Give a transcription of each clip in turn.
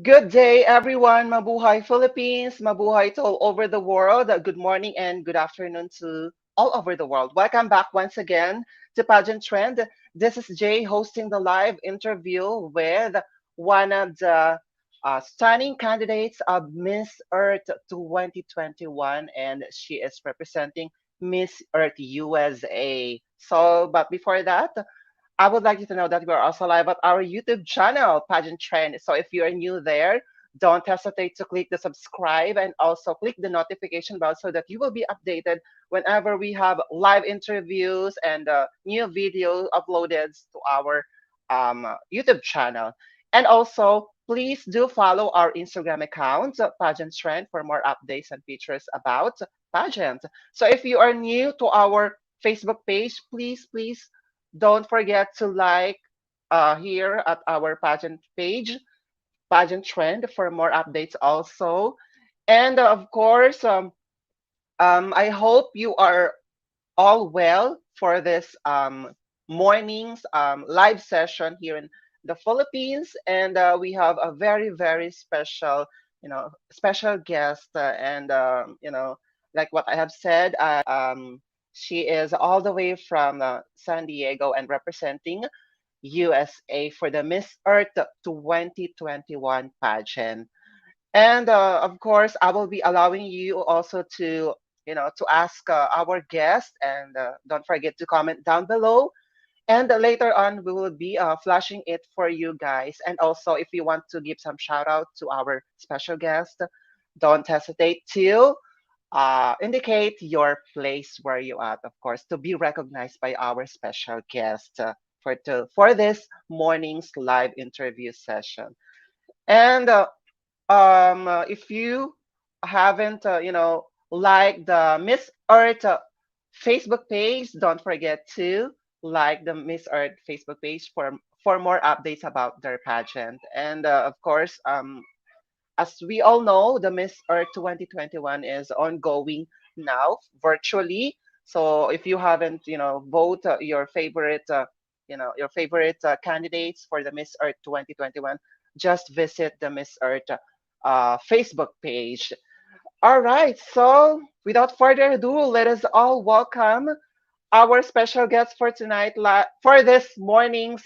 Good day, everyone. Mabuhay Philippines. Mabuhay to all over the world. Good morning and good afternoon to all over the world. Welcome back once again to Pageant Trend. This is Jay hosting the live interview with one of the stunning candidates of Miss Earth 2021, and she is representing Miss Earth USA. But before that, I would like you to know that we're also live at our YouTube channel, Pageant Trend. So if you are new there, don't hesitate to click the subscribe and also click the notification bell so that you will be updated whenever we have live interviews and new videos uploaded to our YouTube channel. And also, please do follow our Instagram account, Pageant Trend, for more updates and features about pageant. So if you are new to our Facebook page, please don't forget to like here at our pageant page, Pageant Trend, for more updates also. And of course, I hope you are all well for this morning's live session here in the Philippines. And we have a very special, special guest. Like what I have said, she is all the way from San Diego and representing USA for the Miss Earth 2021 pageant. And of course, I will be allowing you also to ask our guest, and don't forget to comment down below. And later on, we will be flashing it for you guys. And also, if you want to give some shout out to our special guest, don't hesitate to indicate your place where you at, of course, to be recognized by our special guest for this morning's live interview session. And if you haven't, like the Miss Earth Facebook page, don't forget to like the Miss Earth Facebook page for more updates about their pageant. And of course, as we all know, the Miss Earth 2021 is ongoing now virtually. So if you haven't, vote your favorite candidates for the Miss Earth 2021, just visit the Miss Earth Facebook page. All right. So without further ado, let us all welcome our special guest for tonight, for this morning's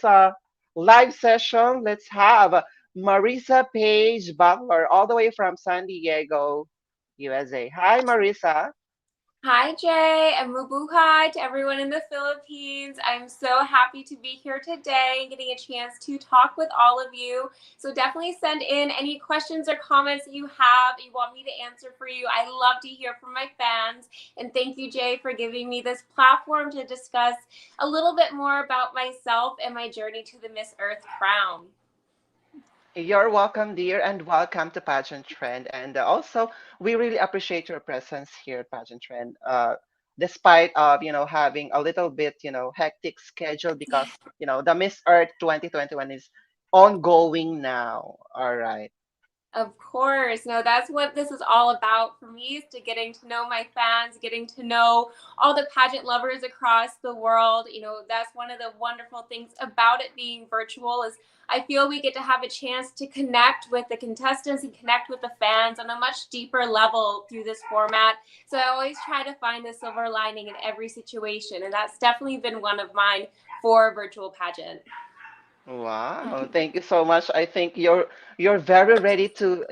live session. Let's have Marisa Paige Butler, all the way from San Diego, USA. Hi, Marisa. Hi, Jay, and mabuhay to everyone in the Philippines. I'm so happy to be here today and getting a chance to talk with all of you. So definitely send in any questions or comments that you have, you want me to answer for you. I love to hear from my fans. And thank you, Jay, for giving me this platform to discuss a little bit more about myself and my journey to the Miss Earth crown. You're welcome, dear, and welcome to Pageant Trend. And also, we really appreciate your presence here at Pageant Trend, despite of having a little bit hectic schedule because the Miss Earth 2021 is ongoing now. All right. Of course. No, that's what this is all about for me, is to getting to know my fans, getting to know all the pageant lovers across the world. That's one of the wonderful things about it being virtual is I feel we get to have a chance to connect with the contestants and connect with the fans on a much deeper level through this format. So I always try to find the silver lining in every situation, and that's definitely been one of mine for virtual pageant. Wow, thank you so much. I think you're very ready to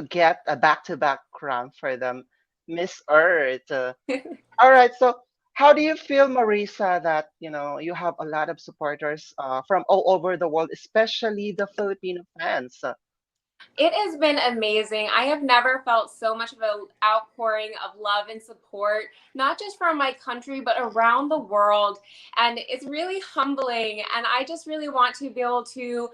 get a back-to-back crown for the Miss Earth. All right, so how do you feel, Marisa, that you have a lot of supporters from all over the world, especially the Filipino fans? It has been amazing. I have never felt so much of an outpouring of love and support, not just from my country, but around the world. And it's really humbling. And I just really want to be able to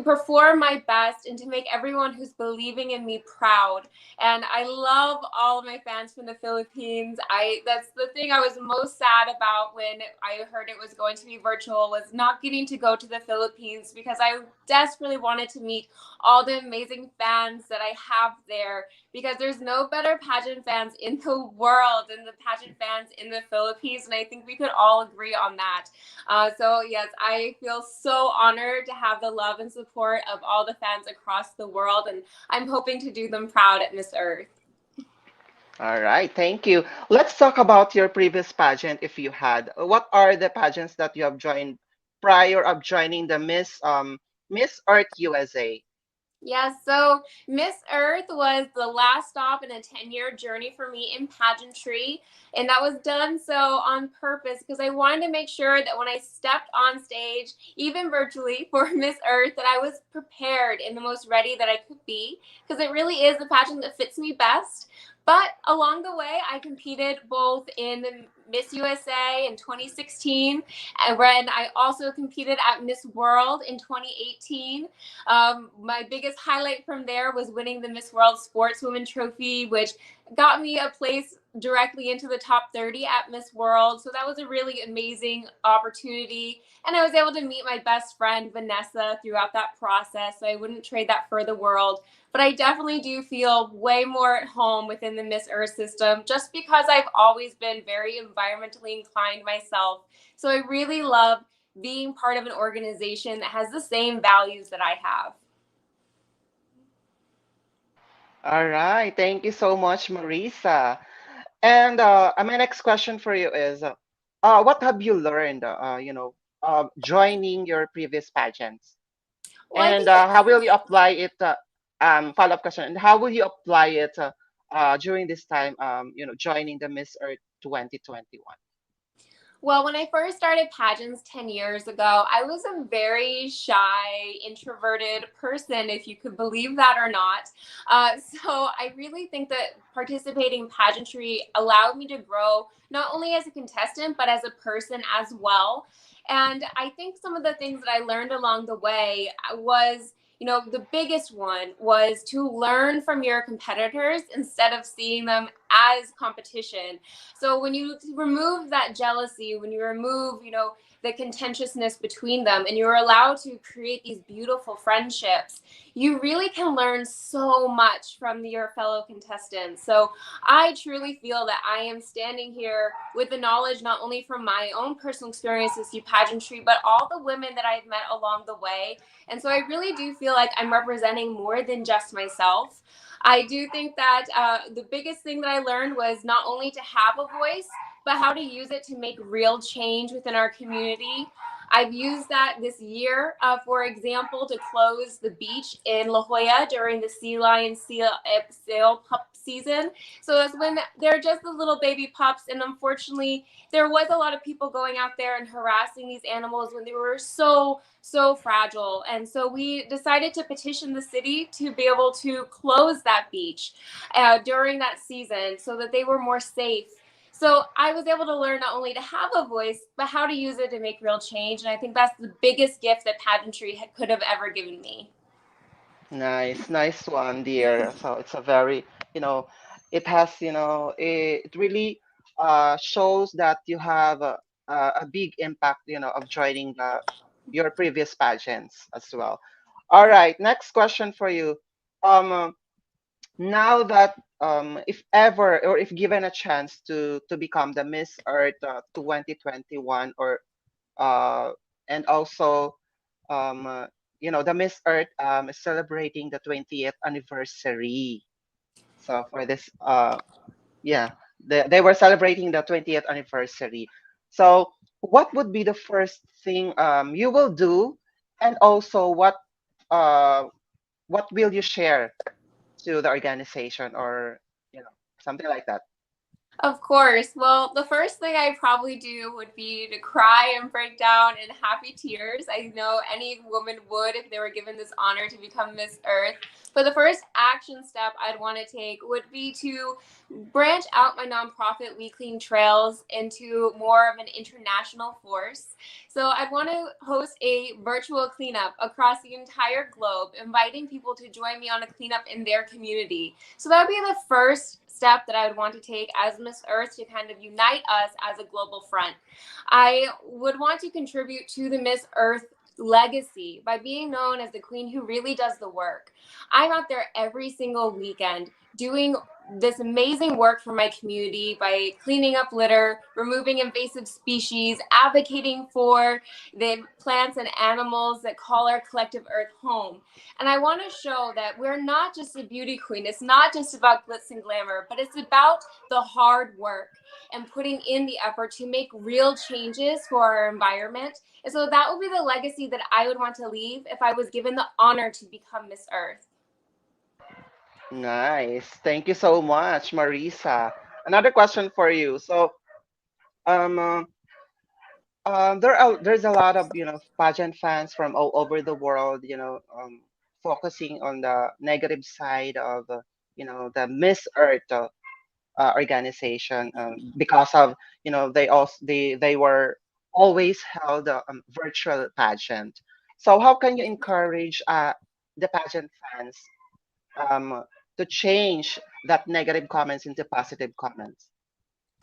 perform my best and to make everyone who's believing in me proud. And I love all of my fans from the Philippines. I That's the thing I was most sad about when I heard it was going to be virtual, was not getting to go to the Philippines, because I desperately wanted to meet all the amazing fans that I have there, because there's no better pageant fans in the world than the pageant fans in the Philippines. And I think we could all agree on that. So yes, I feel so honored to have the love and support of all the fans across the world, and I'm hoping to do them proud at Miss Earth. All right, thank you. Let's talk about your previous pageant if you had. What are the pageants that you have joined prior of joining the Miss Earth USA? Yeah, so Miss Earth was the last stop in a 10-year journey for me in pageantry. And that was done so on purpose because I wanted to make sure that when I stepped on stage, even virtually for Miss Earth, that I was prepared and the most ready that I could be because it really is the pageant that fits me best. But along the way, I competed both in the Miss USA in 2016, and when I also competed at Miss World in 2018. My biggest highlight from there was winning the Miss World Sportswoman Trophy, which got me a place directly into the top 30 at Miss World. So that was a really amazing opportunity. And I was able to meet my best friend, Vanessa, throughout that process. So I wouldn't trade that for the world. But I definitely do feel way more at home within the Miss Earth system just because I've always been very environmentally inclined myself. So I really love being part of an organization that has the same values that I have. All right, thank you so much, Marisa. And my next question for you is, what have you learned, joining your previous pageants? Well, I And think how will you apply it? Follow-up question. And how will you apply it during this time, joining the Miss Earth 2021? Well, when I first started pageants 10 years ago, I was a very shy, introverted person, if you could believe that or not. So I really think that participating in pageantry allowed me to grow not only as a contestant, but as a person as well. And I think some of the things that I learned along the way was, the biggest one was to learn from your competitors instead of seeing them as competition. So when you remove that jealousy, when you remove, the contentiousness between them, and you're allowed to create these beautiful friendships, you really can learn so much from your fellow contestants. So I truly feel that I am standing here with the knowledge not only from my own personal experiences through pageantry, but all the women that I've met along the way. And so I really do feel like I'm representing more than just myself. I do think that the biggest thing that I learned was not only to have a voice, but how to use it to make real change within our community. I've used that this year, for example, to close the beach in La Jolla during the sea lion sale pup season. So that's when they're just the little baby pups. And unfortunately, there was a lot of people going out there and harassing these animals when they were so fragile. And so we decided to petition the city to be able to close that beach during that season so that they were more safe. So I was able to learn not only to have a voice, but how to use it to make real change. And I think that's the biggest gift that pageantry could have ever given me. Nice, nice one, dear. So it's a very, you know, it has, it really shows that you have a big impact, of joining your previous pageants as well. All right, next question for you. Um, Now that if ever or if given a chance to become the Miss Earth 2021, or uh, and also the Miss Earth is celebrating the 20th anniversary. So for this yeah, they were celebrating the 20th anniversary. So what would be the first thing you will do, and also uh what will you share to the organization, or something like that? Of course. Well, the first thing I probably do would be to cry and break down in happy tears. I know any woman would if they were given this honor to become Miss Earth. But the first action step I'd want to take would be to branch out my nonprofit We Clean Trails into more of an international force. So I'd want to host a virtual cleanup across the entire globe, inviting people to join me on a cleanup in their community. So that would be the first step that I would want to take as Miss Earth to kind of unite us as a global front. I would want to contribute to the Miss Earth legacy by being known as the queen who really does the work. I'm out there every single weekend doing this amazing work for my community by cleaning up litter, removing invasive species, advocating for the plants and animals that call our collective earth home. And I want to show that we're not just a beauty queen. It's not just about glitz and glamour, but it's about the hard work and putting in the effort to make real changes for our environment. And so that would be the legacy that I would want to leave if I was given the honor to become Miss Earth. Nice. Thank you so much, Marisa. Another question for you. So, um, uh, there's a lot of pageant fans from all over the world, focusing on the negative side of the Miss Earth organization, because of they were always held virtual pageant. So how can you encourage the pageant fans um, to change that negative comments into positive comments?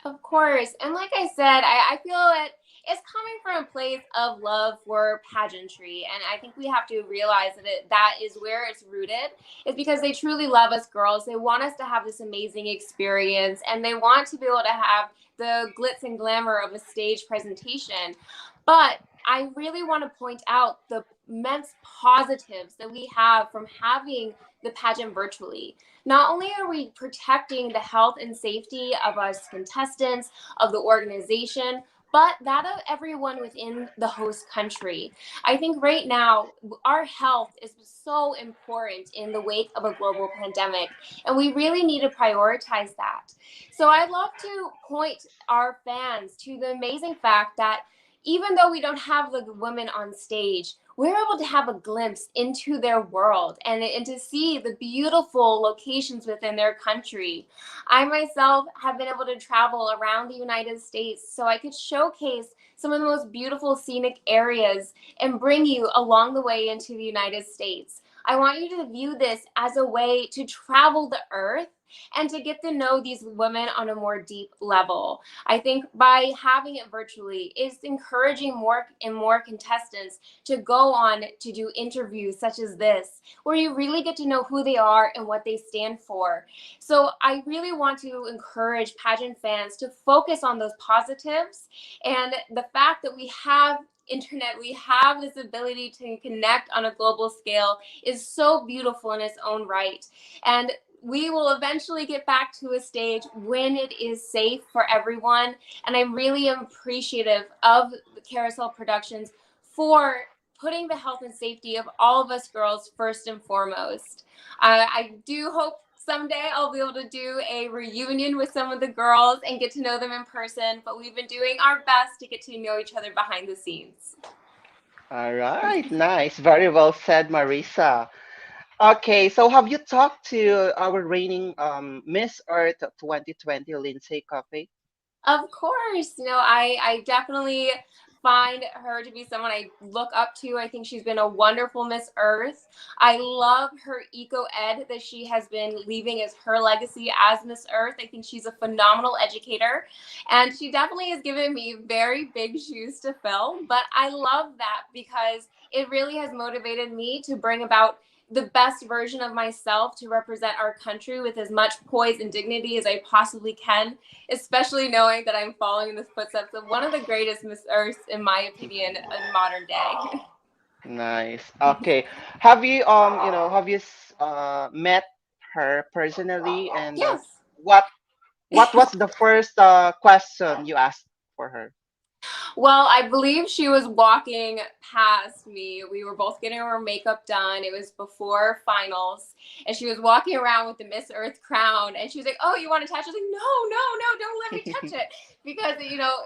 Of course. And like I said, I feel that it's coming from a place of love for pageantry. And I think we have to realize that that is where it's rooted. It's because they truly love us girls. They want us to have this amazing experience and they want to be able to have the glitz and glamour of a stage presentation. But I really want to point out the immense positives that we have from having the pageant virtually. Not only are we protecting the health and safety of us contestants, of the organization, but that of everyone within the host country. I think right now, our health is so important in the wake of a global pandemic, and we really need to prioritize that. So I'd love to point our fans to the amazing fact that even though we don't have the women on stage, we're able to have a glimpse into their world and to see the beautiful locations within their country. I myself have been able to travel around the United States so I could showcase some of the most beautiful scenic areas and bring you along the way into the United States. I want you to view this as a way to travel the earth and to get to know these women on a more deep level. I think by having it virtually, it's encouraging more and more contestants to go on to do interviews such as this, where you really get to know who they are and what they stand for. So I really want to encourage pageant fans to focus on those positives and the fact that we have internet, we have this ability to connect on a global scale is so beautiful in its own right. And we will eventually get back to a stage when it is safe for everyone. And I'm really appreciative of the Carousel Productions for putting the health and safety of all of us girls first and foremost. I do hope someday I'll be able to do a reunion with some of the girls and get to know them in person, but we've been doing our best to get to know each other behind the scenes. All right, nice. Very well said, Marisa. Okay, so have you talked to our reigning Miss Earth 2020, Lindsay Coffey? Of course, I definitely find her to be someone I look up to. I think she's been a wonderful Miss Earth. I love her eco ed that she has been leaving as her legacy as Miss Earth. I think she's a phenomenal educator, and she definitely has given me very big shoes to fill. But I love that because it really has motivated me to bring about the best version of myself to represent our country with as much poise and dignity as I possibly can, especially knowing that I'm following in the footsteps of one of the greatest Miss Earths, in my opinion, in modern day. Nice. Okay. Have you met her personally, and Yes. what was the first question you asked for her? Well, I believe she was walking past me. We were both getting our makeup done. It was before finals. And she was walking around with the Miss Earth crown. And she was like, "Oh, you want to touch it?" I was like, "No, no, no, don't let me touch it." Because,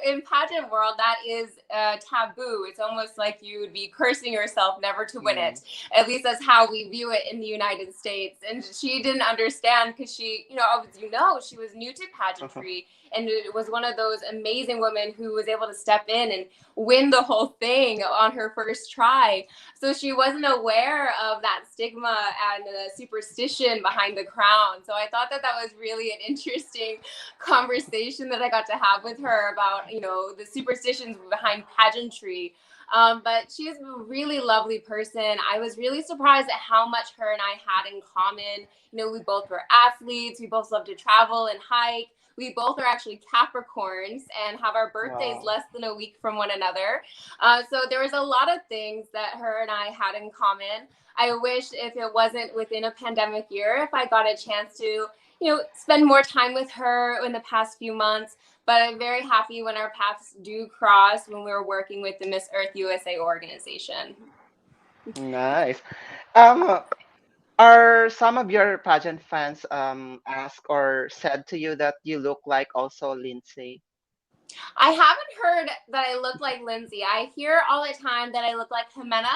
in pageant world, that is taboo. It's almost like you would be cursing yourself never to win Mm. it. At least that's how we view it in the United States. And she didn't understand because she, she was new to pageantry and it was one of those amazing women who was able to step in and win the whole thing on her first try. So she wasn't aware of that stigma and the superstition behind the crown. So I thought that that was really an interesting conversation that I got to have with her about, the superstitions behind pageantry. But she's a really lovely person. I was really surprised at how much her and I had in common. You know, we both were athletes. We both love to travel and hike. We both are actually Capricorns and have our birthdays Wow. less than a week from one another. So there was a lot of things that her and I had in common. I wish if it wasn't within a pandemic year, if I got a chance to, spend more time with her in the past few months. But I'm very happy when our paths do cross when we were working with the Miss Earth USA organization. Nice. Um, are some of your pageant fans asked or said to you that you look like also Lindsay? I haven't heard that I look like Lindsay. I hear all the time that I look like Jimena.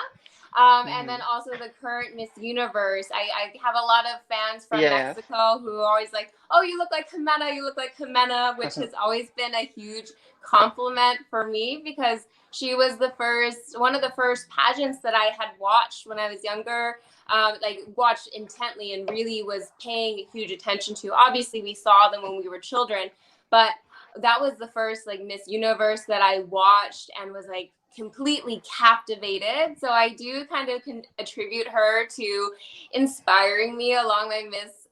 And then Hmm. also the current Miss Universe. I have a lot of fans from Yes. Mexico who are always like, oh, you look like Jimena, you look like Jimena, which has always been a huge compliment for me because she was one of the first pageants that I had watched when I was younger, like watched intently and really was paying huge attention to. Obviously, we saw them when we were children, but that was the first like Miss Universe that I watched and was like completely captivated. So I do kind of attribute her to inspiring me along my Miss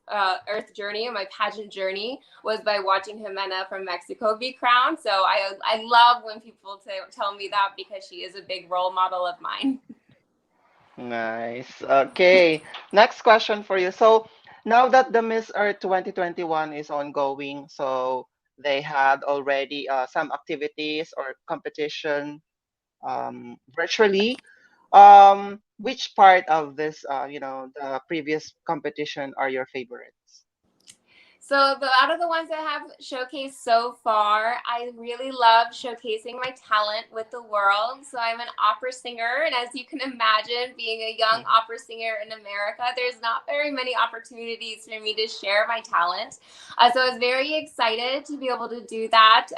Earth journey and my pageant journey was by watching Jimena from Mexico be crowned. So I love when people tell me that because she is a big role model of mine. Nice. Okay. Next question for you. So now that the Miss Earth 2021 is ongoing, so they had already some activities or competition virtually. Which part of this, the previous competition are your favorites? So out of the ones that have showcased so far, I really love showcasing my talent with the world. So I'm an opera singer, and as you can imagine, being a young opera singer in America, there's not very many opportunities for me to share my talent. So I was very excited to be able to do that. It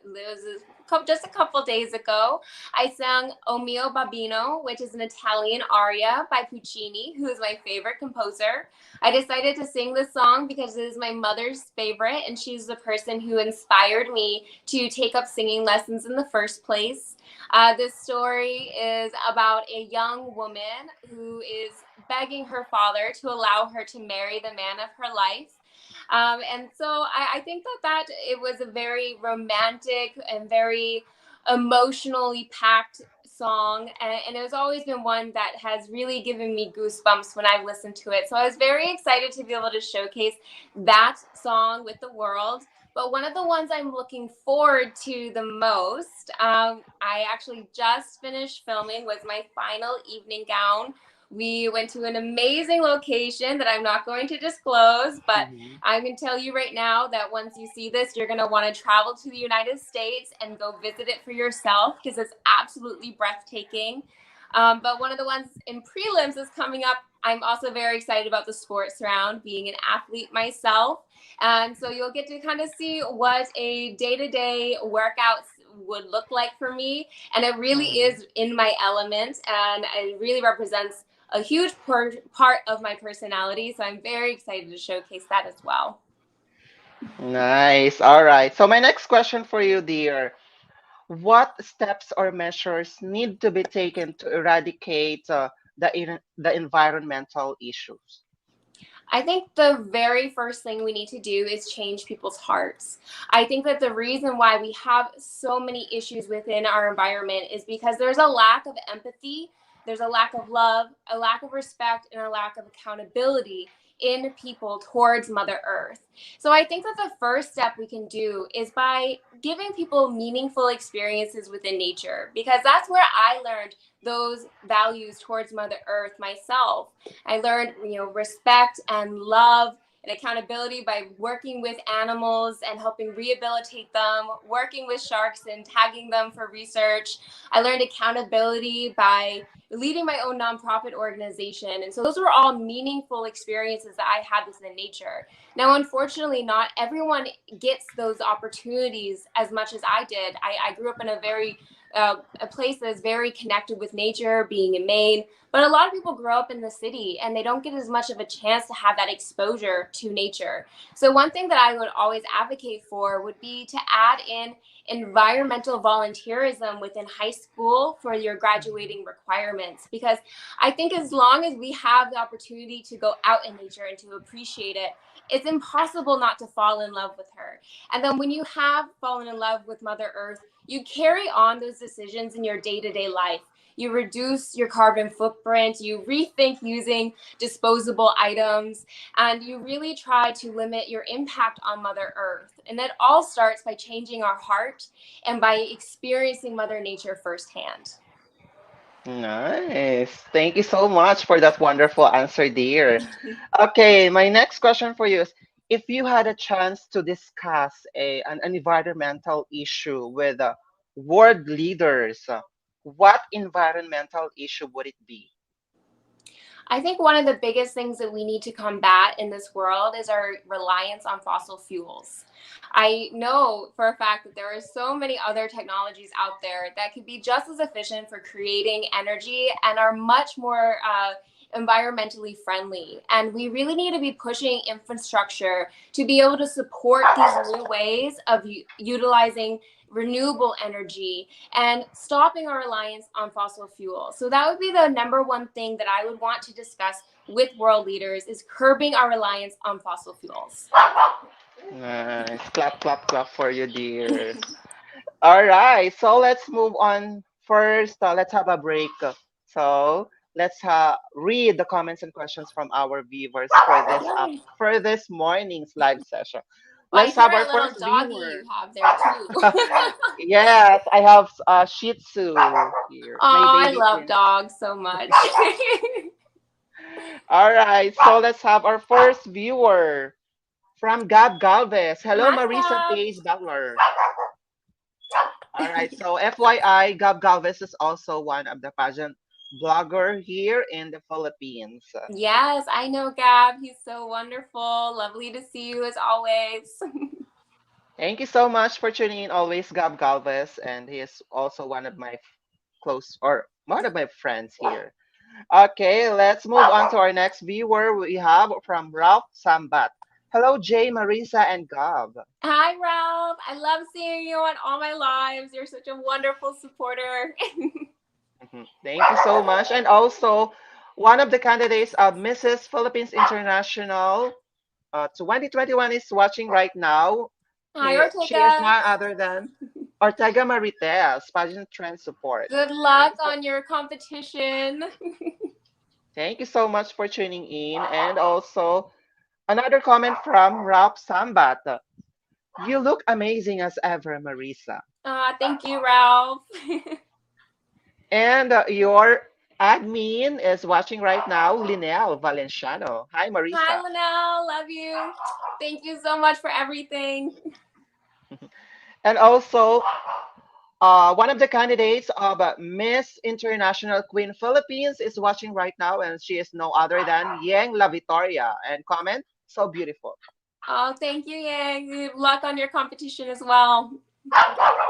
was just a couple days ago. I sang O Mio Babino, which is an Italian aria by Puccini, who is my favorite composer. I decided to sing this song because it is my mother's favorite, and she's the person who inspired me to take up singing lessons in the first place. This story is about a young woman who is begging her father to allow her to marry the man of her life. And so I think that it was a very romantic and very emotionally packed song, and it has always been one that has really given me goosebumps when I've listened to it. So I was very excited to be able to showcase that song with the world. But one of the ones I'm looking forward to the most, I actually just finished filming, was my final evening gown. We went to an amazing location that I'm not going to disclose, but Mhm. I can tell you right now that once you see this, you're going to want to travel to the United States and go visit it for yourself because it's absolutely breathtaking. But one of the ones in prelims is coming up. I'm also very excited about the sports round, being an athlete myself. And so you'll get to kind of see what a day to day workouts would look like for me. And it really Mhm. is in my element, and it really represents a huge part of my personality. So I'm very excited to showcase that as well. Nice. All right. So my next question for you, dear. What steps or measures need to be taken to eradicate the environmental issues? I think the very first thing we need to do is change people's hearts. I think that the reason why we have so many issues within our environment is because there's a lack of empathy, there's a lack of love, a lack of respect, and a lack of accountability in people towards Mother Earth. So I think that the first step we can do is by giving people meaningful experiences within nature, because that's where I learned those values towards Mother Earth myself. I learned, respect and love and accountability by working with animals and helping rehabilitate them, working with sharks and tagging them for research. I learned accountability by leading my own nonprofit organization. And so those were all meaningful experiences that I had within nature. Now, unfortunately, not everyone gets those opportunities as much as I did. I grew up in a very a place that's very connected with nature, being in Maine. But a lot of people grow up in the city and they don't get as much of a chance to have that exposure to nature. So, one thing that I would always advocate for would be to add in environmental volunteerism within high school for your graduating requirements. Because I think as long as we have the opportunity to go out in nature and to appreciate it, it's impossible not to fall in love with her. And then when you have fallen in love with Mother Earth, you carry on those decisions in your day-to-day life. You reduce your carbon footprint, you rethink using disposable items, and you really try to limit your impact on Mother Earth. And that all starts by changing our heart and by experiencing Mother Nature firsthand. Nice. Thank you so much for that wonderful answer, dear. Okay, my next question for you is, if you had a chance to discuss an environmental issue with world leaders, what environmental issue would it be? I think one of the biggest things that we need to combat in this world is our reliance on fossil fuels. I know for a fact that there are so many other technologies out there that could be just as efficient for creating energy and are much more environmentally friendly. And we really need to be pushing infrastructure to be able to support these new ways of utilizing renewable energy and stopping our reliance on fossil fuels. So that would be the number one thing that I would want to discuss with world leaders is curbing our reliance on fossil fuels. Nice. Clap, clap, clap for you, dear. All right, so let's move on. First, let's have a break. So let's read the comments and questions from our viewers Yay. for this morning's live session. Well, I Let's hear have a our little first doggy viewer. you have there too. Yes, I have Shih Tzu here, my Oh, I baby love twin. dogs so much. All right, so let's have our first viewer from Gab Galvez. Hello, Hi, Marisa love. Paige Butler. All right, so FYI, Gab Galvez is also one of the pageant blogger here in the Philippines. Yes, I know Gab. He's so wonderful. Lovely to see you as always. Thank you so much for tuning in always, Gab Galvez, and he is also one of my close or one of my friends here. Okay, let's move on to our next viewer. We have from Ralph Sambat. Hello, Jay, Marisa, and Gab. Hi, Ralph. I love seeing you on all my lives. You're such a wonderful supporter. Mhm. Thank you so much. And also, one of the candidates of Mrs. Philippines International 2021 is watching right now. Hi, She is Ortega. none other than Ortega Marites, pageant trend support. Good Thank luck you so, on your competition. thank you so much for tuning in. And also, another comment from Ralph Sambat. You look amazing as ever, Marisa. Thank you, Ralph. And your admin is watching right now, Linel Valenciano. Hi, Hi, Marisa. Linnell. Love you. Thank you so much for everything. And also, one of the candidates of Miss International Queen Philippines is watching right now, and she is no other than Yang La Victoria. And comment, so beautiful. Oh, thank you, Yang. Good luck on your competition as well.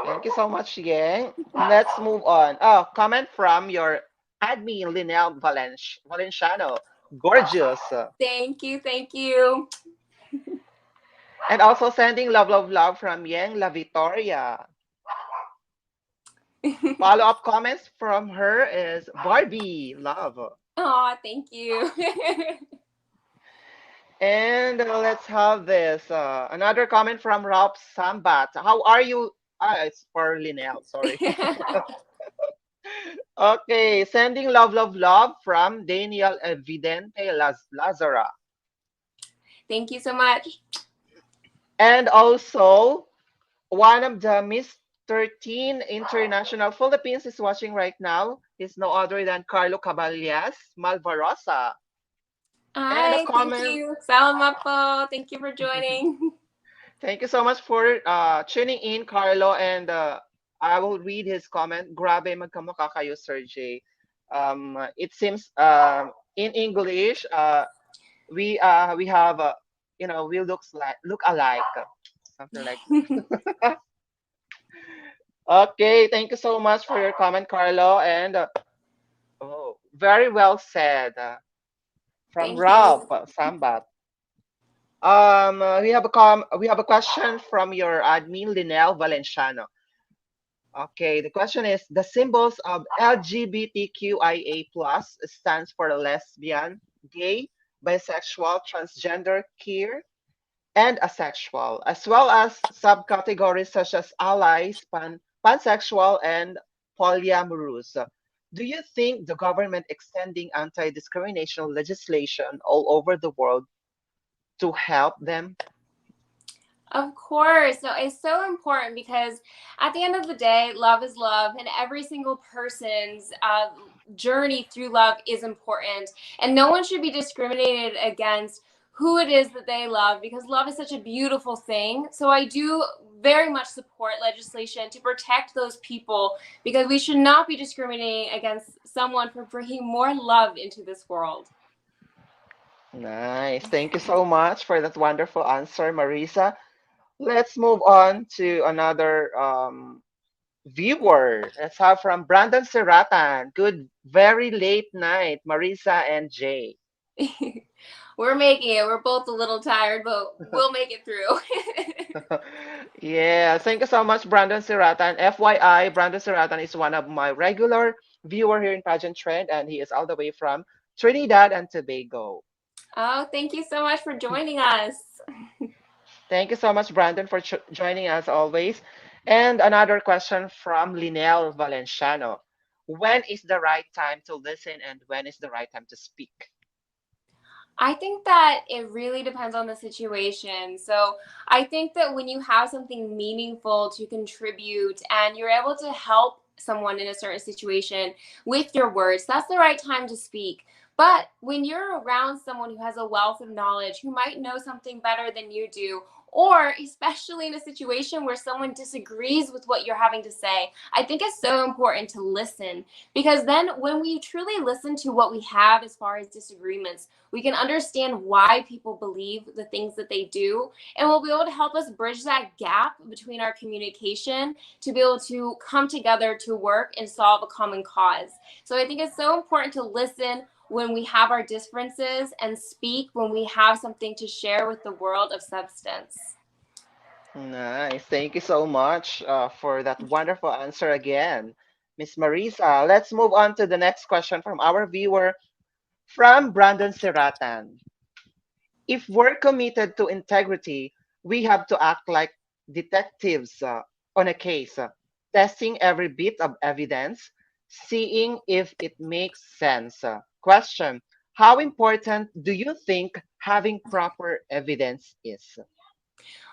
Thank you so much, Yang. Let's move on. Oh, comment from your admin, Linel Valenciano. Gorgeous. Thank you. Thank you. And also sending love, love, love from Yang La Victoria. Follow-up comments from her is Barbie, love. Oh, thank you. And let's have this. Another comment from Rob Sambat. How are you? It's for Linnell, sorry. Okay, sending love, love, love from Daniel Evidente Lazara. Thank you so much. And also, one of the Miss 13 International Philippines is watching right now. Is no other than Carlo Caballas Malvarosa. And a Hi, thank comment. you. Salamat po. Thank you for joining. Thank you so much for tuning in, Carlo. And I will read his comment. Grabe, magkamukha kayo, Sir J. It seems in English, we have we look alike, something like that. Okay, thank you so much for your comment, Carlo. And oh, very well said from Thank you. Ralph Sambat. We have a question from your admin, Linel Valenciano. Okay, the question is the symbols of LGBTQIA plus stands for lesbian, gay, bisexual, transgender, queer, and asexual, as well as subcategories such as allies, pansexual, and polyamorous. Do you think the government extending anti-discrimination legislation all over the world to help them? Of course. So it's so important because at the end of the day, love is love, and every single person's journey through love is important. And no one should be discriminated against who it is that they love because love is such a beautiful thing. So I do very much support legislation to protect those people because we should not be discriminating against someone for bringing more love into this world. Nice. Thank you so much for that wonderful answer, Marisa. Let's move on to another viewer. Let's have from Brandon Seratan. Good, very late night, Marisa and Jay. We're making it. We're both a little tired, but we'll make it through. Yeah, thank you so much, Brandon Seratan. FYI, Brandon Seratan is one of my regular viewer here in Pageant Trend, and he is all the way from Trinidad and Tobago. Oh, thank you so much for joining us. Thank you so much, Brandon, for joining us always. And another question from Linel Valenciano. When is the right time to listen and when is the right time to speak? I think that it really depends on the situation. So I think that when you have something meaningful to contribute and you're able to help someone in a certain situation with your words, that's the right time to speak. But when you're around someone who has a wealth of knowledge, who might know something better than you do, or especially in a situation where someone disagrees with what you're having to say, I think it's so important to listen because then when we truly listen to what we have as far as disagreements, we can understand why people believe the things that they do, and will be able to help us bridge that gap between our communication to be able to come together to work and solve a common cause. So I think it's so important to listen when we have our differences and speak when we have something to share with the world of substance. Nice. Thank you so much for that wonderful answer again, Miss Marisa. Let's move on to the next question from our viewer from Brandon Seratan. If we're committed to integrity, we have to act like detectives on a case, testing every bit of evidence, seeing if it makes sense. Question: how important do you think having proper evidence is?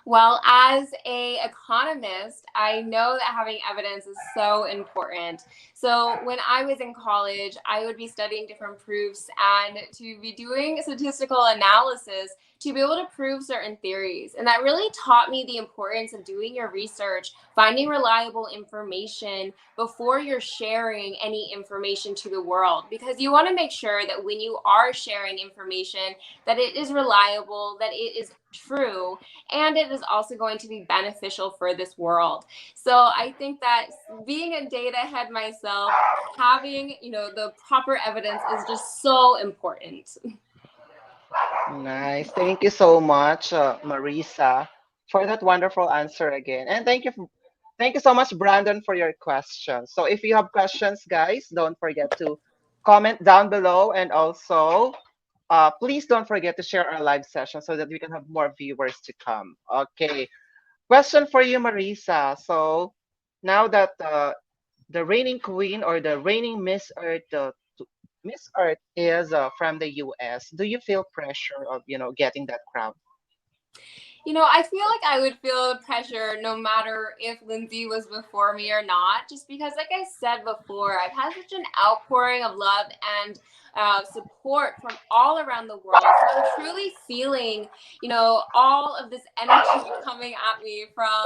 Well, as a economist, I know that having evidence is so important. So when I was in college, I would be studying different proofs and to be doing statistical analysis to be able to prove certain theories. And that really taught me the importance of doing your research, finding reliable information before you're sharing any information to the world because you want to make sure that when you are sharing information that it is reliable, that it is true, and it is also going to be beneficial for this world. So I think that being a data head myself, having, the proper evidence is just so important. Nice. Thank you so much, Marisa, for that wonderful answer again. And thank you so much, Brandon, for your questions. So if you have questions, guys, don't forget to comment down below, and also please don't forget to share our live session so that we can have more viewers to come. Okay. Question for you, Marisa. So now that the reigning queen or the reigning Miss Earth is from the US, do you feel pressure of getting that crown? I feel like I would feel the pressure no matter if Lindsay was before me or not, just because, like I said before, I've had such an outpouring of love and support from all around the world. So I'm truly feeling, all of this energy coming at me from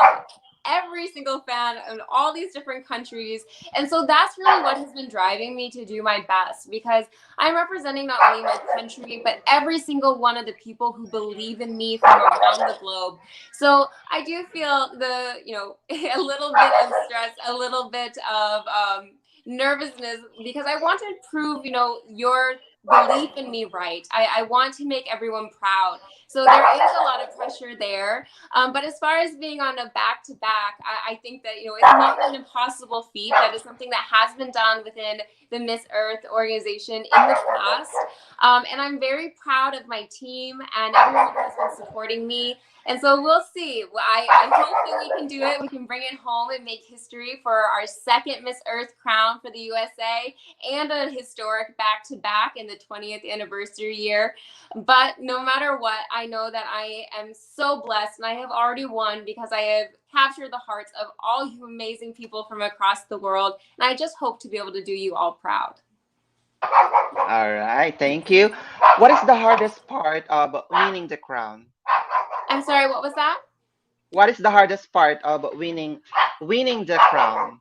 every single fan in all these different countries. And so that's really what has been driving me to do my best, because I'm representing not only my country, but every single one of the people who believe in me from around the globe. So I do feel a little bit of stress, a little bit of nervousness, because I want to prove, your belief in me right. I want to make everyone proud. So there is a lot of pressure there. But as far as being on a back-to-back, I think that, it's not an impossible feat. That is something that has been done within the Miss Earth organization in the past. And I'm very proud of my team and everyone who has been supporting me. And so we'll see. I hope that we can do it. We can bring it home and make history for our second Miss Earth crown for the USA, and a historic back-to-back in the 20th anniversary year. But no matter what, I know that I am so blessed, and I have already won because I have captured the hearts of all you amazing people from across the world. And I just hope to be able to do you all proud. All right, thank you. What is the hardest part of winning the crown? I'm sorry, what was that? What is the hardest part of winning the crown?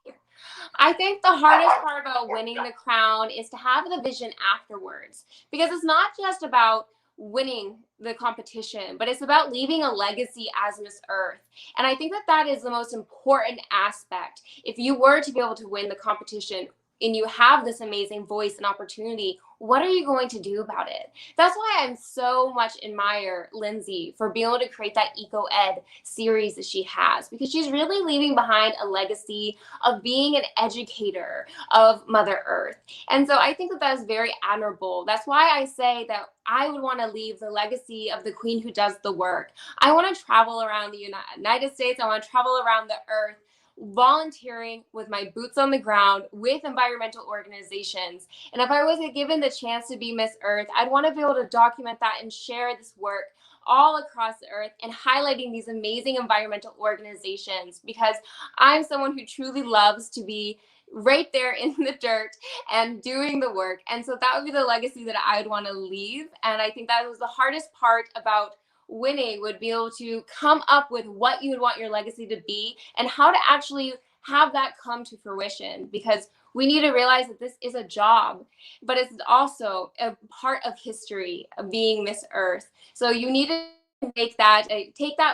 I think the hardest part about winning the crown is to have the vision afterwards, because it's not just about winning the competition, but it's about leaving a legacy as Miss Earth. And I think that that is the most important aspect. If you were to be able to win the competition and you have this amazing voice and opportunity, what are you going to do about it? That's why I'm so much admire Lindsay for being able to create that eco-ed series that she has, because she's really leaving behind a legacy of being an educator of Mother Earth. And so I think that that is very admirable. That's why I say that I would want to leave the legacy of the queen who does the work. I want to travel around the United States. I want to travel around the earth, volunteering with my boots on the ground with environmental organizations. And if I was given the chance to be Miss Earth, I'd want to be able to document that and share this work all across the earth and highlighting these amazing environmental organizations, because I'm someone who truly loves to be right there in the dirt and doing the work. And so that would be the legacy that I would want to leave. And I think that was the hardest part about winning, would be able to come up with what you would want your legacy to be and how to actually have that come to fruition, because we need to realize that this is a job, but it's also a part of history of being Miss Earth. So you need to take that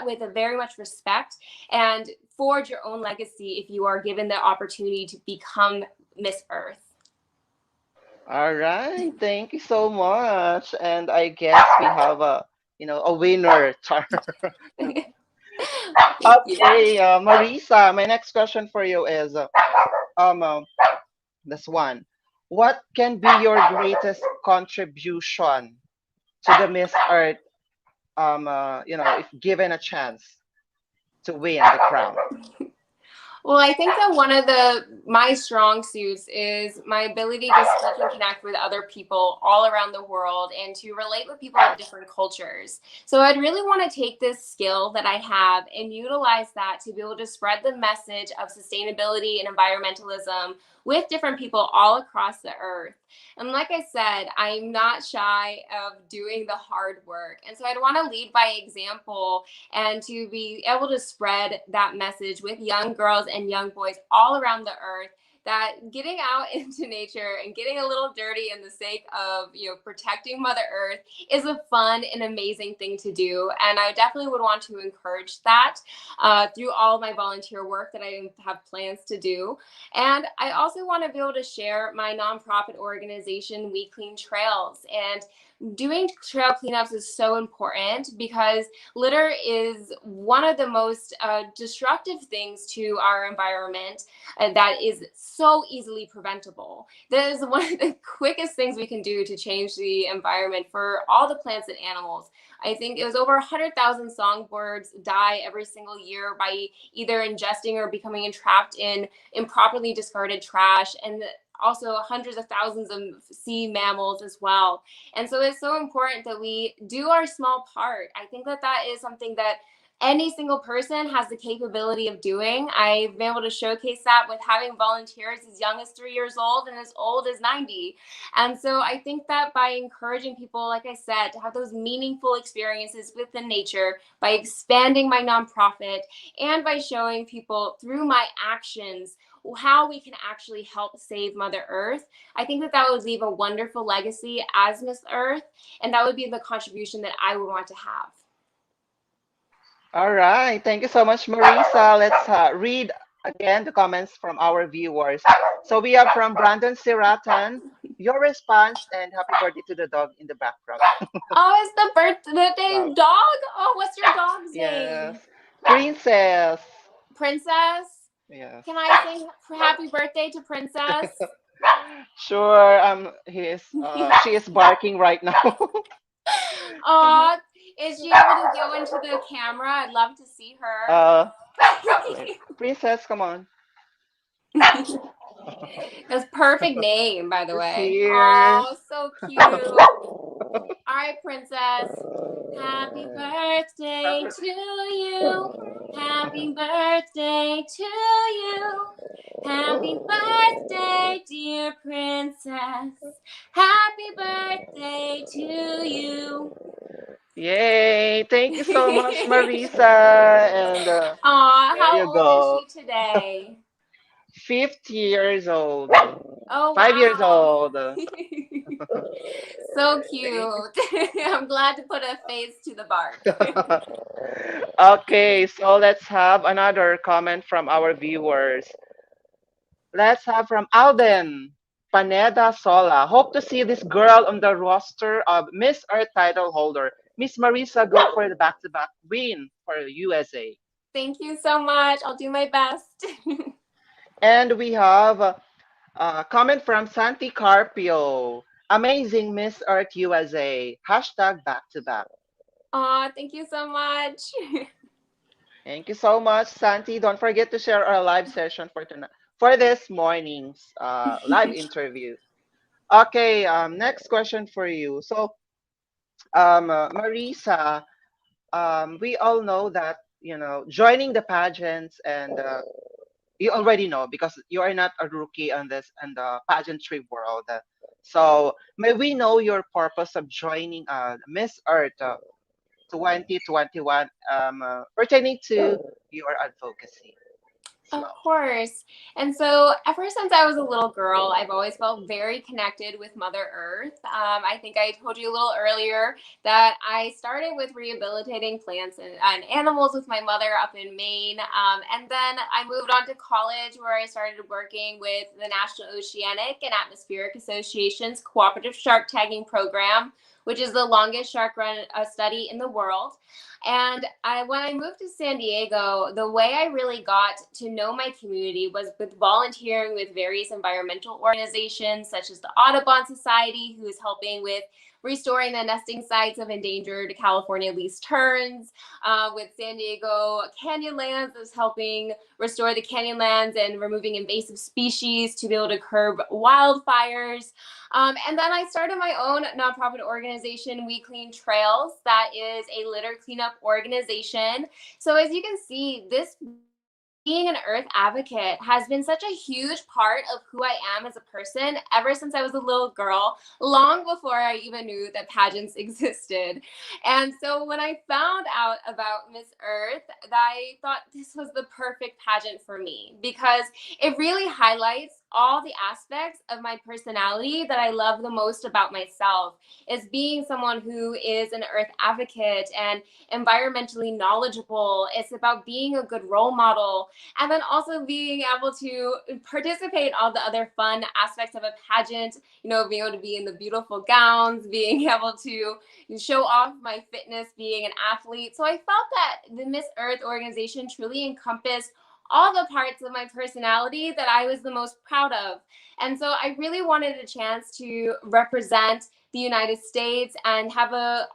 with a very much respect and forge your own legacy if you are given the opportunity to become Miss Earth. All right, thank you so much. And I guess we have a winner. Thank you. Okay, Marisa, my next question for you is um uh, this one. What can be your greatest contribution to the Miss Earth? If given a chance to win the crown. Well, I think that one of my strong suits is my ability to speak and connect with other people all around the world and to relate with people of different cultures. So I'd really want to take this skill that I have and utilize that to be able to spread the message of sustainability and environmentalism with different people all across the earth. And like I said, I'm not shy of doing the hard work. And so I'd want to lead by example and to be able to spread that message with young girls and young boys all around the earth, that getting out into nature and getting a little dirty in the sake of protecting Mother Earth is a fun and amazing thing to do. And I definitely would want to encourage that through all of my volunteer work that I have plans to do. And I also want to be able to share my nonprofit organization, We Clean Trails. And doing trail cleanups is so important because litter is one of the most destructive things to our environment that is so easily preventable. That is one of the quickest things we can do to change the environment for all the plants and animals. I think it was over 100,000 songbirds die every single year by either ingesting or becoming entrapped in improperly discarded trash, and also hundreds of thousands of sea mammals as well. And so it's so important that we do our small part. I think that that is something that any single person has the capability of doing. I've been able to showcase that with having volunteers as young as 3 years old and as old as 90. And so I think that by encouraging people, like I said, to have those meaningful experiences within nature, by expanding my nonprofit, and by showing people through my actions how we can actually help save Mother Earth, I think that that would leave a wonderful legacy as Miss Earth, and that would be the contribution that I would want to have. All right. Thank you so much, Marisa. Let's read again the comments from our viewers. So we have from Brandon Siratan, your response and happy birthday to the dog in the background. Oh, it's the birthday Wow. dog? Oh, what's your dog's Yes. name? Princess. Princess? Yes. Can I sing happy birthday to Princess? Sure. She is barking right now. Oh, is she able to go into the camera? I'd love to see her. uh, wait. Princess, come on. That's perfect name, by the She's way. here. Oh, so cute. All right, Princess. Happy birthday to you. Happy birthday to you. Happy birthday, dear Princess. Happy birthday to you. Yay! Thank you so much, Marisa. And Aw, there how you old is go. she today? 50 years old. Oh, 5 years wow. old. So Thank cute. I'm glad to put a face to the bark. you. Okay, so let's have another comment from our viewers. Let's have from Alden Paneda Sola. Hope to see this girl on the roster of Miss Earth title holder. Miss Marisa, go for the back-to-back win for USA. Thank you so much. I'll do my best. And we have a comment from Santi Carpio. Amazing Miss Earth USA. Hashtag back-to-back. Aw, thank you so much. Thank you so much, Santi. Don't forget to share our live session for tonight, for this morning's live interview. Okay, next question for you. So, Marisa, we all know that joining the pageants, and you already know because you are not a rookie on this and the pageantry world. So, may we know your purpose of joining Miss Earth 2021 pertaining to your advocacy? Let's Of go. course. And so, ever since I was a little girl, I've always felt very connected with Mother Earth. I think I told you a little earlier that I started with rehabilitating plants and animals with my mother up in Maine. And then I moved on to college where I started working with the National Oceanic and Atmospheric Association's Cooperative Shark Tagging Program, which is the longest shark run study in the world. And when I moved to San Diego, the way I really got to know my community was with volunteering with various environmental organizations, such as the Audubon Society, who is helping with restoring the nesting sites of endangered California least terns, with San Diego Canyonlands, is helping restore the canyonlands and removing invasive species to be able to curb wildfires. And then I started my own nonprofit organization, We Clean Trails, that is a litter cleanup organization. So as you can see, this being an earth advocate has been such a huge part of who I am as a person ever since I was a little girl, long before I even knew that pageants existed. And so when I found out about Miss Earth, I thought this was the perfect pageant for me because it really highlights all the aspects of my personality that I love the most about myself, is being someone who is an earth advocate and environmentally knowledgeable. It's about being a good role model, and then also being able to participate in all the other fun aspects of a pageant, being able to be in the beautiful gowns, being able to show off my fitness, being an athlete. So I felt that the Miss Earth organization truly encompassed all the parts of my personality that I was the most proud of. And so I really wanted a chance to represent the United States and have a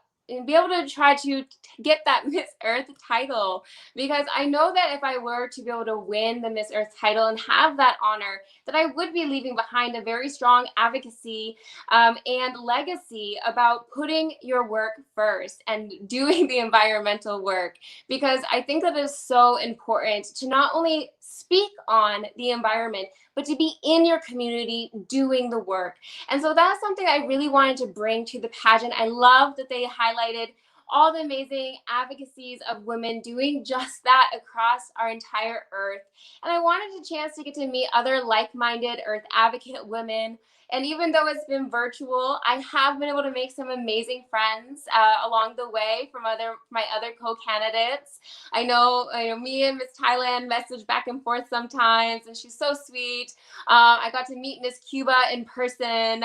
be able to try to get that Miss Earth title, because I know that if I were to be able to win the Miss Earth title and have that honor, that I would be leaving behind a very strong advocacy and legacy about putting your work first and doing the environmental work, because I think that is so important to not only speak on the environment, but to be in your community doing the work. And so that's something I really wanted to bring to the pageant. I love that they highlighted all the amazing advocacies of women doing just that across our entire earth. And I wanted a chance to get to meet other like-minded earth advocate women. And even though it's been virtual, I have been able to make some amazing friends along the way from my other co-candidates. I know, me and Miss Thailand message back and forth sometimes, and she's so sweet. I got to meet Miss Cuba in person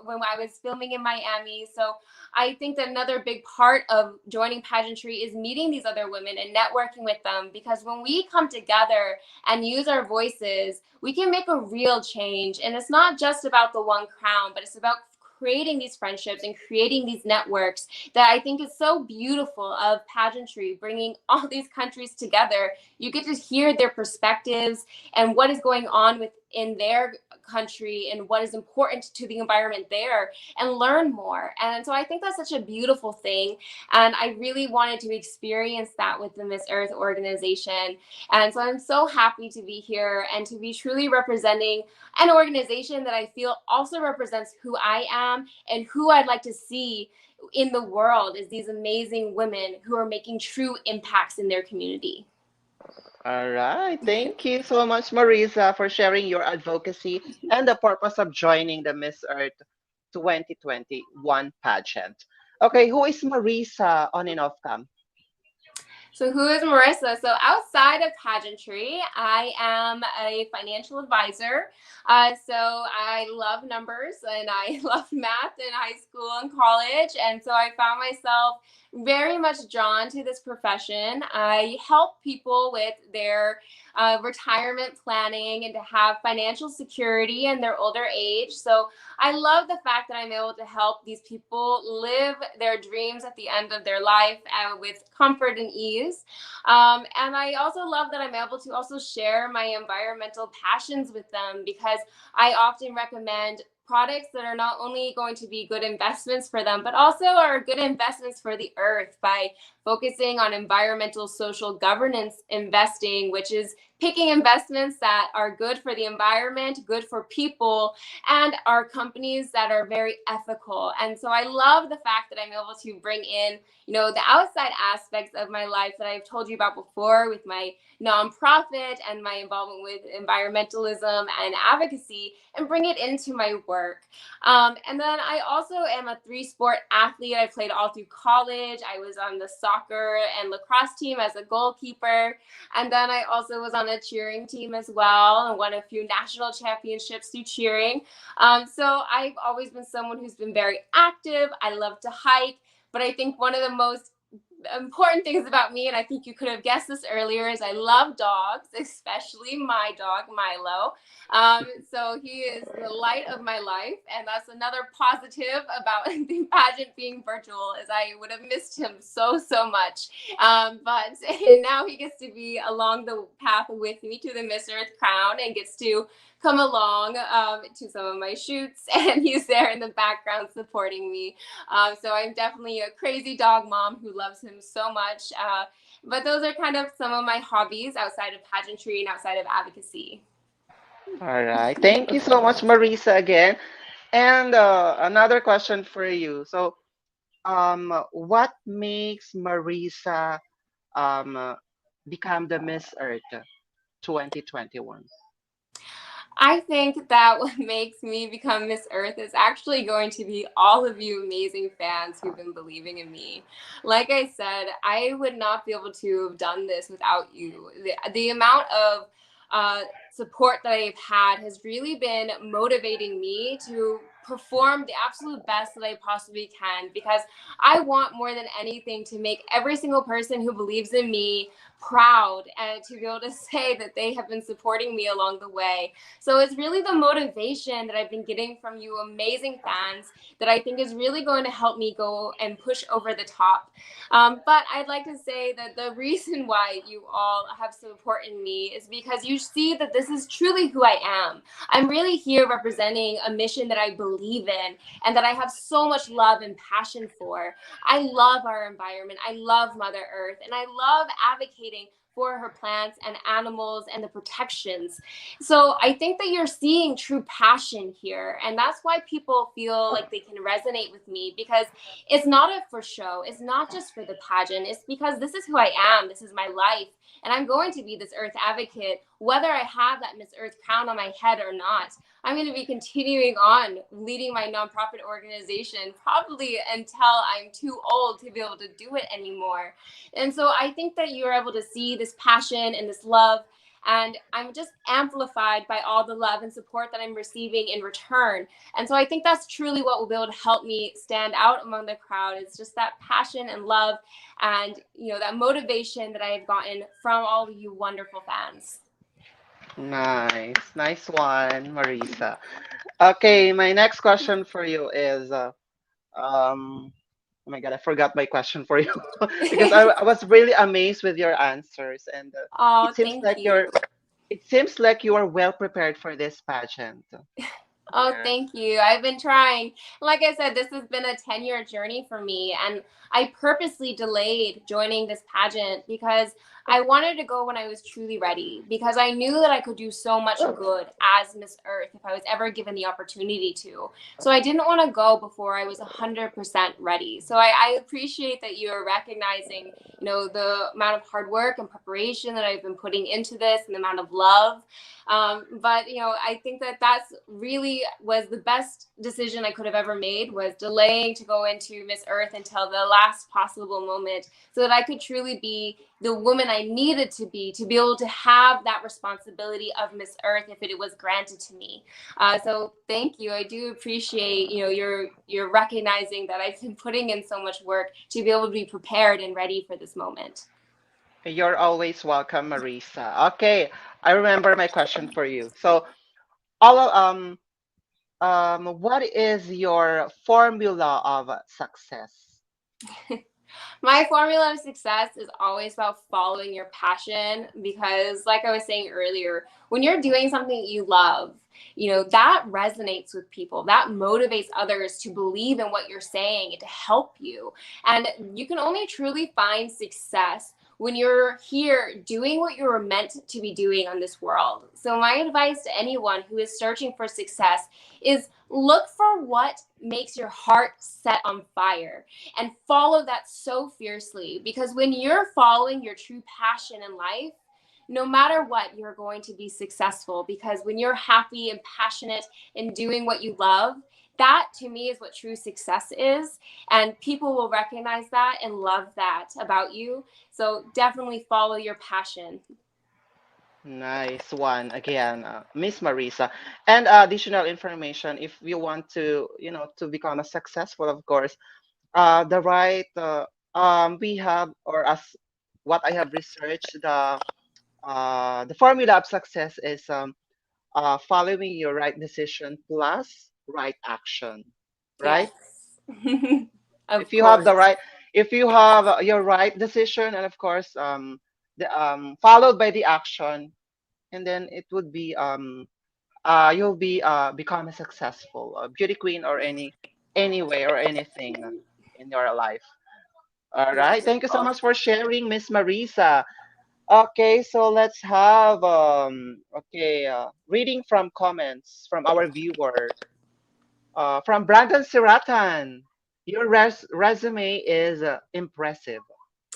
when I was filming in Miami. So I think that another big part of joining pageantry is meeting these other women and networking with them, because when we come together and use our voices, we can make a real change. And it's not just about the one crown, but it's about creating these friendships and creating these networks that I think is so beautiful of pageantry, bringing all these countries together. You get to hear their perspectives and what is going on within their country and what is important to the environment there, and learn more. And so I think that's such a beautiful thing. And I really wanted to experience that with the Miss Earth organization. And so I'm so happy to be here and to be truly representing an organization that I feel also represents who I am and who I'd like to see in the world, is these amazing women who are making true impacts in their community. All right. Thank you so much, Marisa, for sharing your advocacy and the purpose of joining the Miss Earth 2021 pageant. Okay, who is Marisa on and off cam? So who is Marissa? So outside of pageantry, I am a financial advisor. So I love numbers and I loved math in high school and college. And so I found myself very much drawn to this profession. I help people with their retirement planning and to have financial security in their older age. So I love the fact that I'm able to help these people live their dreams at the end of their life with comfort and ease. And I also love that I'm able to also share my environmental passions with them, because I often recommend products that are not only going to be good investments for them, but also are good investments for the earth, by focusing on environmental social governance investing, which is picking investments that are good for the environment, good for people, and are companies that are very ethical. And so I love the fact that I'm able to bring in, the outside aspects of my life that I've told you about before with my nonprofit and my involvement with environmentalism and advocacy, and bring it into my work. And then I also am a 3-sport athlete. I played all through college. I was on the soccer and lacrosse team as a goalkeeper. And then I also was on a cheering team as well, and won a few national championships through cheering. So I've always been someone who's been very active. I love to hike. But I think one of the most important things about me, and I think you could have guessed this earlier, is I love dogs, especially my dog Milo. So he is the light of my life, and that's another positive about the pageant being virtual, is I would have missed him so much. But now he gets to be along the path with me to the Miss Earth crown and gets to come along to some of my shoots, and he's there in the background supporting me. So I'm definitely a crazy dog mom who loves him so much. But those are kind of some of my hobbies outside of pageantry and outside of advocacy. All right. Thank you so much, Marisa, again. And another question for you. So, what makes Marisa become the Miss Earth 2021? I think that what makes me become Miss Earth is actually going to be all of you amazing fans who've been believing in me. Like I said, I would not be able to have done this without you. The amount of support that I've had has really been motivating me to perform the absolute best that I possibly can, because I want more than anything to make every single person who believes in me proud, and to be able to say that they have been supporting me along the way. So it's really the motivation that I've been getting from you amazing fans that I think is really going to help me go and push over the top. But I'd like to say that the reason why you all have supported me is because you see that this is truly who I am. I'm really here representing a mission that I believe in and that I have so much love and passion for. I love our environment. I love Mother Earth, and I love advocating for her plants and animals and the protections. So I think that you're seeing true passion here. And that's why people feel like they can resonate with me, because it's not a for show. It's not just for the pageant. It's because this is who I am. This is my life. And I'm going to be this Earth advocate, whether I have that Miss Earth crown on my head or not. I'm going to be continuing on leading my nonprofit organization probably until I'm too old to be able to do it anymore. And so I think that you're able to see this passion and this love, and I'm just amplified by all the love and support that I'm receiving in return. And so I think that's truly what will be able to help me stand out among the crowd. It's just that passion and love, and that motivation that I have gotten from all of you wonderful fans. Nice, nice one, Marisa. Okay, my next question for you is, um, oh my God, I forgot my question for you because I was really amazed with your answers, and Oh, it seems thank like you. you are well prepared for this pageant. Oh, Yeah. thank you. I've been trying. Like I said, this has been a 10-year journey for me. And I purposely delayed joining this pageant because I wanted to go when I was truly ready, because I knew that I could do so much good as Miss Earth if I was ever given the opportunity to. So I didn't want to go before I was 100% ready. So I appreciate that you're recognizing, the amount of hard work and preparation that I've been putting into this, and the amount of love. But I think that that's really was the best decision I could have ever made, was delaying to go into Miss Earth until the last possible moment, so that I could truly be the woman I needed to be able to have that responsibility of Miss Earth if it was granted to me. So thank you. I do appreciate you're recognizing that I've been putting in so much work to be able to be prepared and ready for this moment. You're always welcome, Marisa. Okay, I remember my question for you. So, all of, what is your formula of success? My formula of success is always about following your passion, because, like I was saying earlier, when you're doing something you love, that resonates with people. That motivates others to believe in what you're saying and to help you. And you can only truly find success when you're here doing what you were meant to be doing on this world. So, my advice to anyone who is searching for success is look for what makes your heart set on fire and follow that so fiercely, because when you're following your true passion in life, no matter what, you're going to be successful, because when you're happy and passionate in doing what you love, that to me is what true success is, and people will recognize that and love that about you. So definitely follow your passion. Nice one again, Miss Marisa. And additional information, if you want to, to become a successful, of course, the right, we have, or as what I have researched, the formula of success is following your right decision plus right action, right? Yes. Of If you have the course. right, if you have your right decision, and of course, followed by the action, and then it would be you'll be become a successful beauty queen, or anyway or anything in your life. All right. Yes, of Thank you so course. much for sharing, Miss Marisa. Okay, so let's have reading from comments from our viewer. From Brandon Siratan. Your resume is impressive.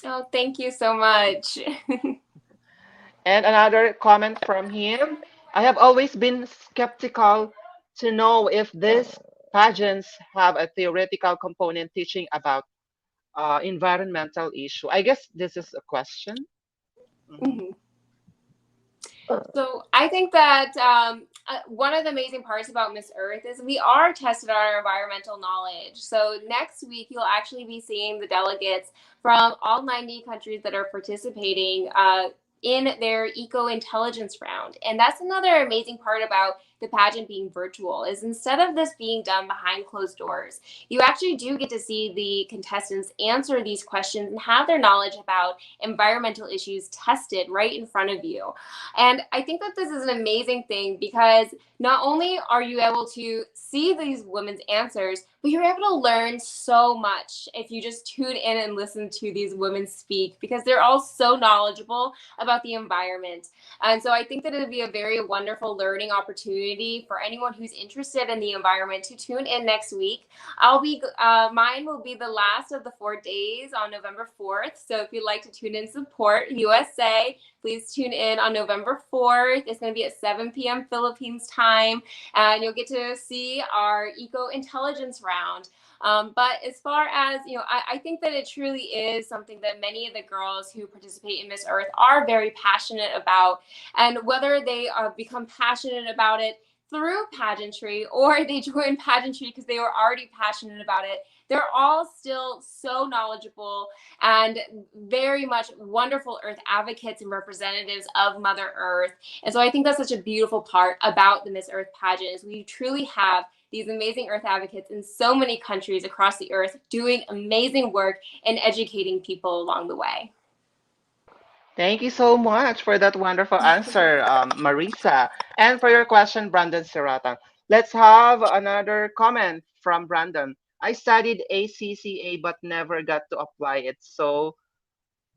Oh, thank you so much. And another comment from him. I have always been skeptical to know if these pageants have a theoretical component teaching about environmental issue. I guess this is a question. Mhm. Mhm. So I think that one of the amazing parts about Miss Earth is we are tested on our environmental knowledge. So next week you'll actually be seeing the delegates from all 90 countries that are participating in their eco intelligence round. And that's another amazing part about the pageant being virtual is instead of this being done behind closed doors, you actually do get to see the contestants answer these questions and have their knowledge about environmental issues tested right in front of you. And I think that this is an amazing thing because not only are you able to see these women's answers, but you're able to learn so much if you just tune in and listen to these women speak because they're all so knowledgeable about the environment. And so I think that it would be a very wonderful learning opportunity for anyone who's interested in the environment to tune in next week. Mine will be the last of the 4 days on November 4th. So if you'd like to tune in, support USA, please tune in on November 4th. It's going to be at 7 p.m. Philippines time, and you'll get to see our eco intelligence round. But as far as, I think that it truly is something that many of the girls who participate in Miss Earth are very passionate about. And whether they become passionate about it through pageantry or they join pageantry because they were already passionate about it, they're all still so knowledgeable and very much wonderful Earth advocates and representatives of Mother Earth. And so I think that's such a beautiful part about the Miss Earth pageant is we truly have these amazing Earth advocates in so many countries across the Earth doing amazing work and educating people along the way. Thank you so much for that wonderful answer, Marisa. And for your question, Brandon Serrata. Let's have another comment from Brandon. I studied ACCA but never got to apply it. So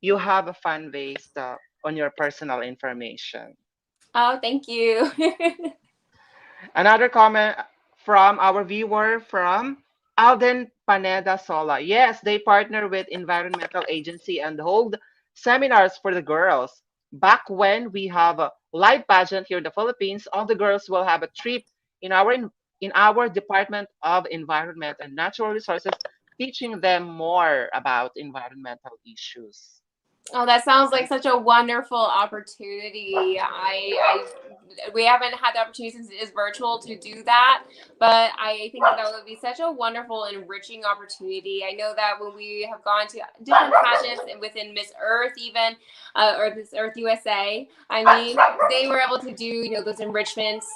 you have a fan base on your personal information. Oh, thank you. Another comment from our viewer from Alden Paneda Sola. Yes, they partner with environmental agency and hold seminars for the girls. Back when we have a live pageant here in the Philippines, all the girls will have a trip in our Department of Environment and Natural Resources, teaching them more about environmental issues. Oh, that sounds like Right? such a wonderful opportunity. We haven't had the opportunity since it is virtual to do that, but I think that that would be such a wonderful, enriching opportunity. I know that when we have gone to different pageants and within Miss Earth, even or Miss Earth USA, I mean, they were able to do those enrichments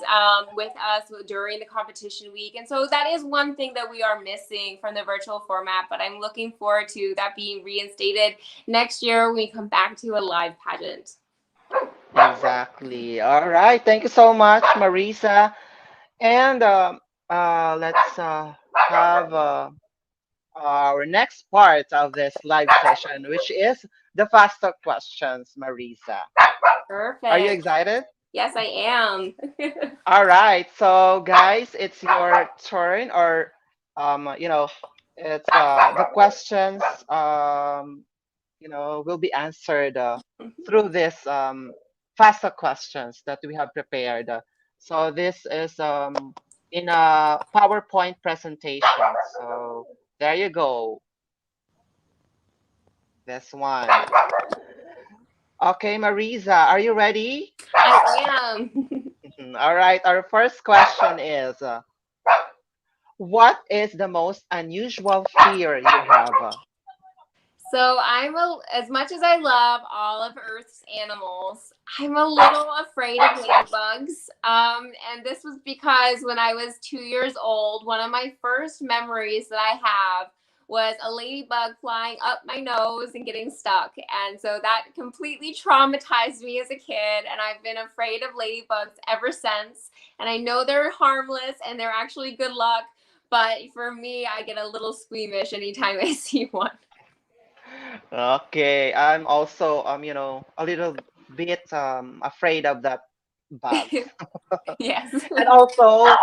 with us during the competition week, and so that is one thing that we are missing from the virtual format. But I'm looking forward to that being reinstated next year when we come back to a live pageant. Exactly. All right. Thank you so much, Marisa. And let's have our next part of this live session, which is the fast talk questions, Marisa. Are you Perfect. excited? Yes, I am. All right. So, guys, it's your turn, or it's the questions will be answered through this fast talk questions that we have prepared. So this is in a PowerPoint presentation. So there you go. This one. Okay, Marisa, are you ready? I am. All right. Our first question is, what is the most unusual fear you have? So as much as I love all of Earth's animals, I'm a little afraid of ladybugs. And this was because when I was 2 years old, one of my first memories that I have was a ladybug flying up my nose and getting stuck. And so that completely traumatized me as a kid. And I've been afraid of ladybugs ever since. And I know they're harmless and they're actually good luck. But for me, I get a little squeamish anytime I see one. Okay, I'm also a little bit afraid of that bugs. Yes. And also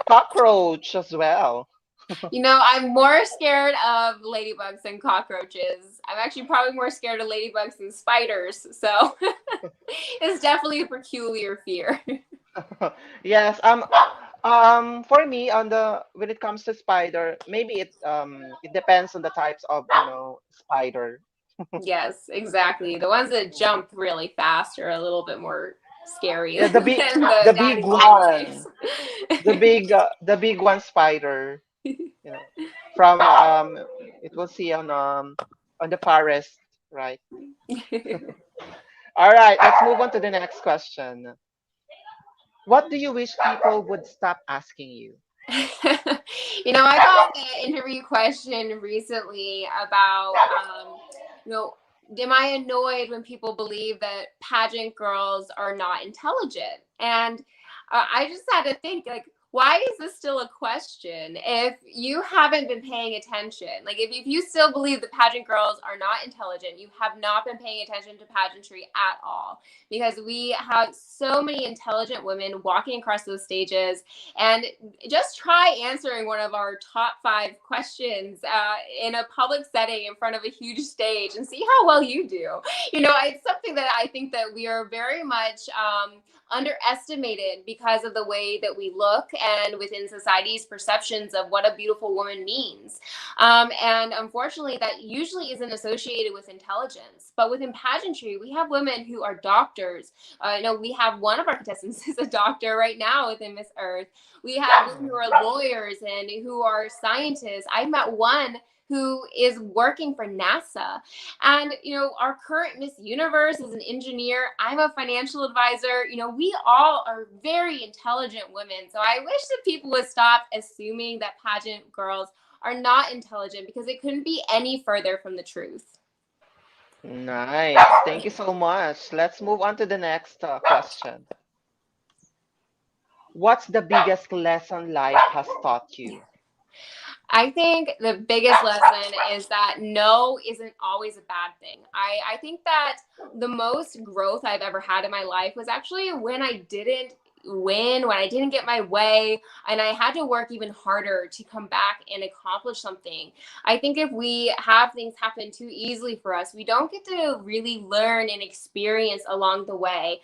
cockroach as well. I'm more scared of ladybugs than cockroaches. I'm actually probably more scared of ladybugs than spiders. So it's definitely a peculiar fear. Yes, for me on the when it comes to spider, maybe it depends on the types of spider. Yes, exactly. The ones that jump really fast are a little bit more scary Yeah, than the the big daddy long legs. one, the big one spider. You know, from it will see on the forest, right? All right, let's move on to the next question. What do you wish people would stop asking you? I got an interview question recently about, you know, am I annoyed when people believe that pageant girls are not intelligent? And I just had to think, like, why is this still a question if you haven't been paying attention? Like, if you still believe that pageant girls are not intelligent, you have not been paying attention to pageantry at all, because we have so many intelligent women walking across those stages. And just try answering one of our top 5 questions in a public setting in front of a huge stage and see how well you do. It's something that I think that we are very much underestimated because of the way that we look and within society's perceptions of what a beautiful woman means. And unfortunately, that usually isn't associated with intelligence. But within pageantry, we have women who are doctors. We have one of our contestants is a doctor right now within Miss Earth. We have women who are lawyers and who are scientists. I met one who is working for NASA. And, our current Miss Universe is an engineer. I'm a financial advisor. We all are very intelligent women. So I wish that people would stop assuming that pageant girls are not intelligent, because it couldn't be any further from the truth. Nice. Thank you so much. Let's move on to the next question. What's the biggest lesson life has taught you? I think the biggest lesson is that no isn't always a bad thing. I think that the most growth I've ever had in my life was actually when I didn't win, when I didn't get my way, and I had to work even harder to come back and accomplish something. I think if we have things happen too easily for us, we don't get to really learn and experience along the way.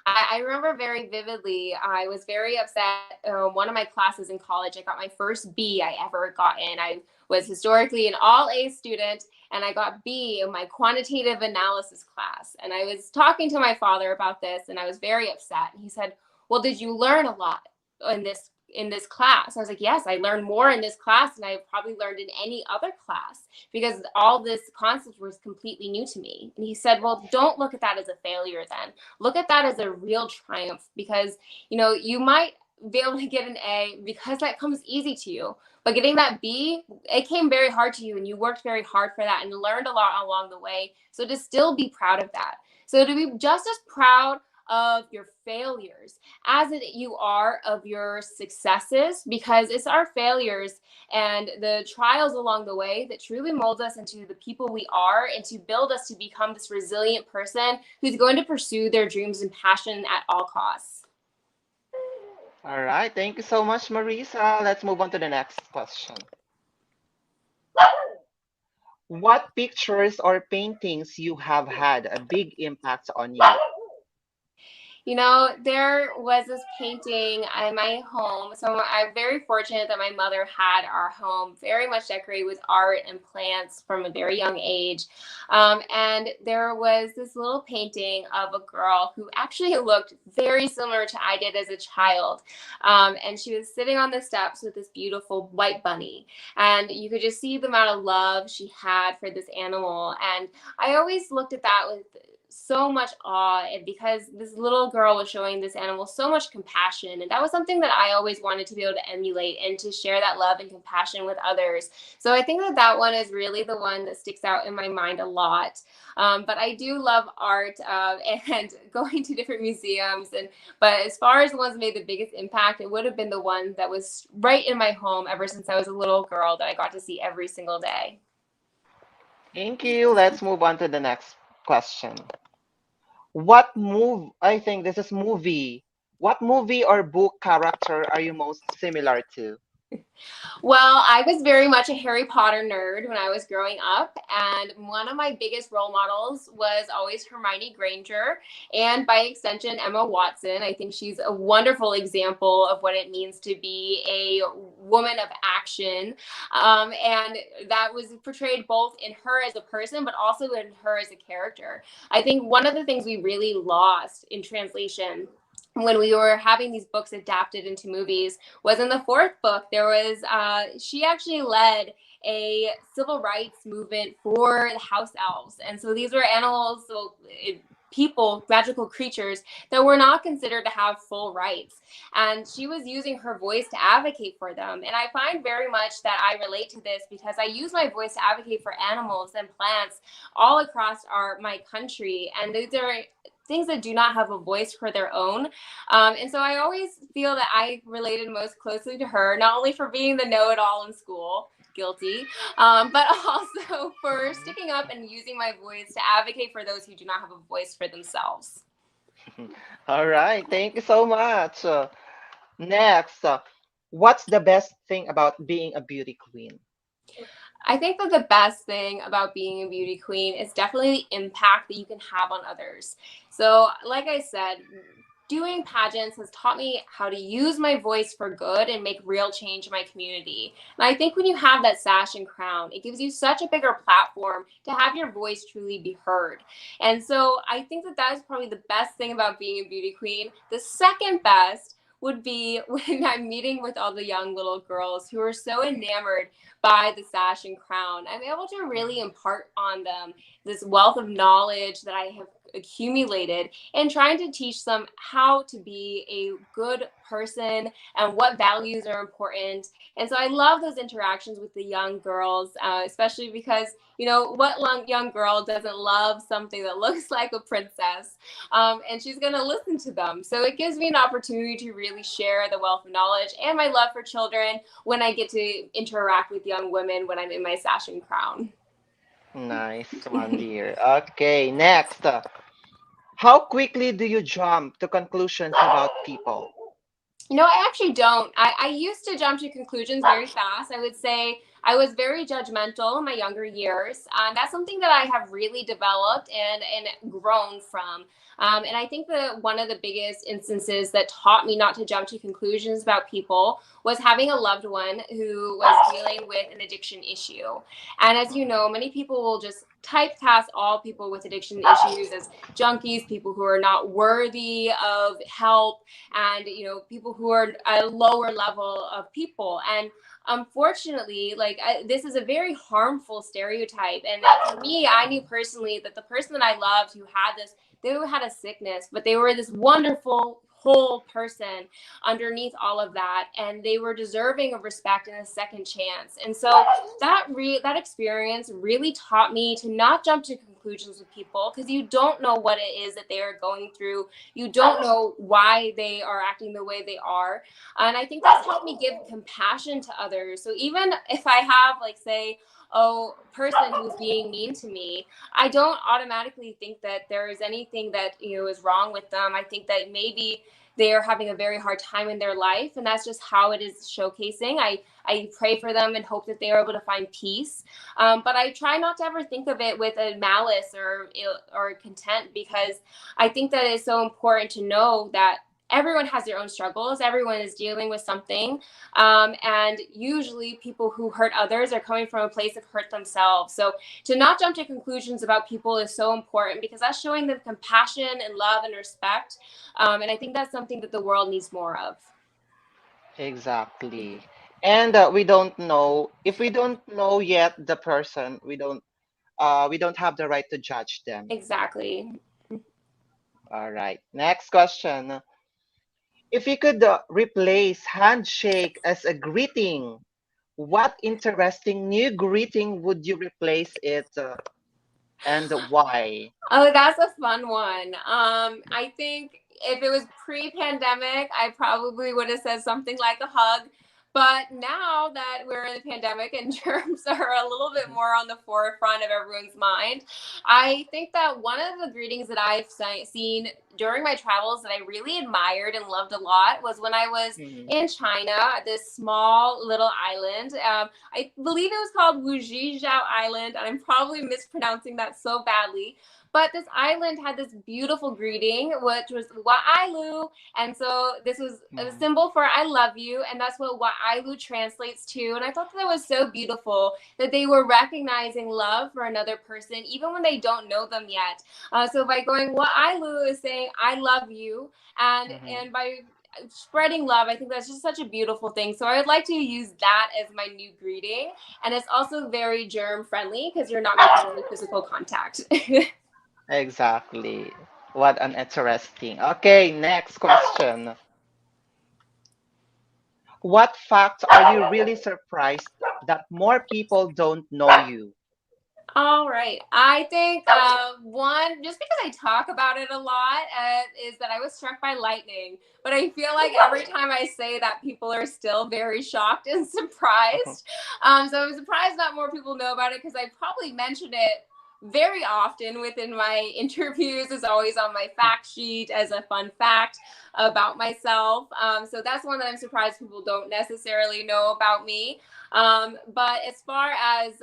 I remember very vividly, I was very upset. One of my classes in college, I got my first B I ever got in. I was historically an all A student, and I got B in my quantitative analysis class. And I was talking to my father about this, and I was very upset. And he said, "Well, did you learn a lot in this class?" I was like, "Yes, I learned more in this class than I probably learned in any other class, because all this concept was completely new to me." And he said, "Well, don't look at that as a failure then. Look at that as a real triumph, because you might be able to get an A because that comes easy to you. But getting that B, it came very hard to you, and you worked very hard for that and learned a lot along the way. So to still be proud of that. So to be just as proud of your failures as you are of your successes, because it's our failures and the trials along the way that truly mold us into the people we are, and to build us to become this resilient person who's going to pursue their dreams and passion at all costs." All right. Thank you so much, Marisa. Let's move on to the next question. What pictures or paintings you have had a big impact on you? There was this painting in my home. So I'm very fortunate that my mother had our home very much decorated with art and plants from a very young age. And there was this little painting of a girl who actually looked very similar to I did as a child. And she was sitting on the steps with this beautiful white bunny. And you could just see the amount of love she had for this animal. And I always looked at that with so much awe, and because this little girl was showing this animal so much compassion, and that was something that I always wanted to be able to emulate and to share that love and compassion with others. So I think that that one is really the one that sticks out in my mind a lot. But I do love art, and going to different museums, but as far as the ones that made the biggest impact, it would have been the one that was right in my home ever since I was a little girl, that I got to see every single day. Thank you. Let's move on to the next question. What move, I think this is movie. What movie or book character are you most similar to? Well, I was very much a Harry Potter nerd when I was growing up, and one of my biggest role models was always Hermione Granger, and by extension, Emma Watson. I think she's a wonderful example of what it means to be a woman of action, and that was portrayed both in her as a person, but also in her as a character. I think one of the things we really lost in translation when we were having these books adapted into movies was in the fourth book. There was she actually led a civil rights movement for the house elves, and so these were animals, people, magical creatures that were not considered to have full rights, and she was using her voice to advocate for them. And I find very much that I relate to this because I use my voice to advocate for animals and plants all across my country, and these are things that do not have a voice for their own. And so I always feel that I related most closely to her, not only for being the know-it-all in school, guilty, but also for sticking up and using my voice to advocate for those who do not have a voice for themselves. All right, thank you so much. Next, what's the best thing about being a beauty queen? I think that the best thing about being a beauty queen is definitely the impact that you can have on others. So, like I said, doing pageants has taught me how to use my voice for good and make real change in my community. And I think when you have that sash and crown, it gives you such a bigger platform to have your voice truly be heard. And so I think that that is probably the best thing about being a beauty queen. The second best would be when I'm meeting with all the young little girls who are so enamored by the sash and crown. I'm able to really impart on them this wealth of knowledge that I have accumulated and trying to teach them how to be a good person and what values are important. And so I love those interactions with the young girls, especially because, you know, what young girl doesn't love something that looks like a princess? And she's going to listen to them. So it gives me an opportunity to really share the wealth of knowledge and my love for children when I get to interact with young women when I'm in my sash and crown. Nice one, dear. Okay, next. How quickly do you jump to conclusions about people? No, I actually don't. I used to jump to conclusions very fast. I would say I was very judgmental in my younger years. That's something that I have really developed and grown from. And I think that one of the biggest instances that taught me not to jump to conclusions about people was having a loved one who was dealing with an addiction issue. And as you know, many people will just typecast all people with addiction issues as junkies, people who are not worthy of help, and people who are a lower level of people. And unfortunately, this is a very harmful stereotype. And for me, I knew personally that the person that I loved who had this, they had a sickness, but they were this wonderful whole person underneath all of that, and they were deserving of respect and a second chance. And so that experience really taught me to not jump to conclusions with people, because you don't know what it is that they are going through. You don't know why they are acting the way they are. And I think that's helped me give compassion to others. So even if I have, like, say, person who's being mean to me, I don't automatically think that there is anything that is wrong with them. I think that maybe they are having a very hard time in their life, and that's just how it is showcasing. I pray for them and hope that they are able to find peace, but I try not to ever think of it with a malice or content, because I think that it's so important to know that everyone has their own struggles. Everyone is dealing with something. And usually people who hurt others are coming from a place of hurt themselves. So to not jump to conclusions about people is so important, because that's showing them compassion and love and respect. And I think that's something that the world needs more of. Exactly. And we don't know, if we don't know yet the person, we don't have the right to judge them. Exactly. All right. Next question. If you could replace handshake as a greeting, what interesting new greeting would you replace it and why? Oh, that's a fun one. I think if it was pre-pandemic, I probably would have said something like a hug. But now that we're in the pandemic and germs are a little bit more on the forefront of everyone's mind, I think that one of the greetings that I've seen during my travels that I really admired and loved a lot was when I was Mhm. in China, this small little island. I believe it was called Wujizhou Island, and I'm probably mispronouncing that so badly. But this island had this beautiful greeting, which was Wa'ailu. And so this was a Mhm. symbol for I love you. And that's what Wa'ailu translates to. And I thought that was so beautiful that they were recognizing love for another person, even when they don't know them yet. So by going Wa'ailu is saying I love you. Mhm. And by spreading love, I think that's just such a beautiful thing. So I would like to use that as my new greeting. And it's also very germ friendly because you're not making any physical contact. Exactly. What an interesting. Okay, next question. What facts are you really surprised that more people don't know you? All right. I think one, just because I talk about it a lot, is that I was struck by lightning. But I feel like every time I say that, people are still very shocked and surprised. So I'm surprised not more people know about it because I probably mentioned it very often within my interviews, is always on my fact sheet as a fun fact about myself. So that's one that I'm surprised people don't necessarily know about me. But as far as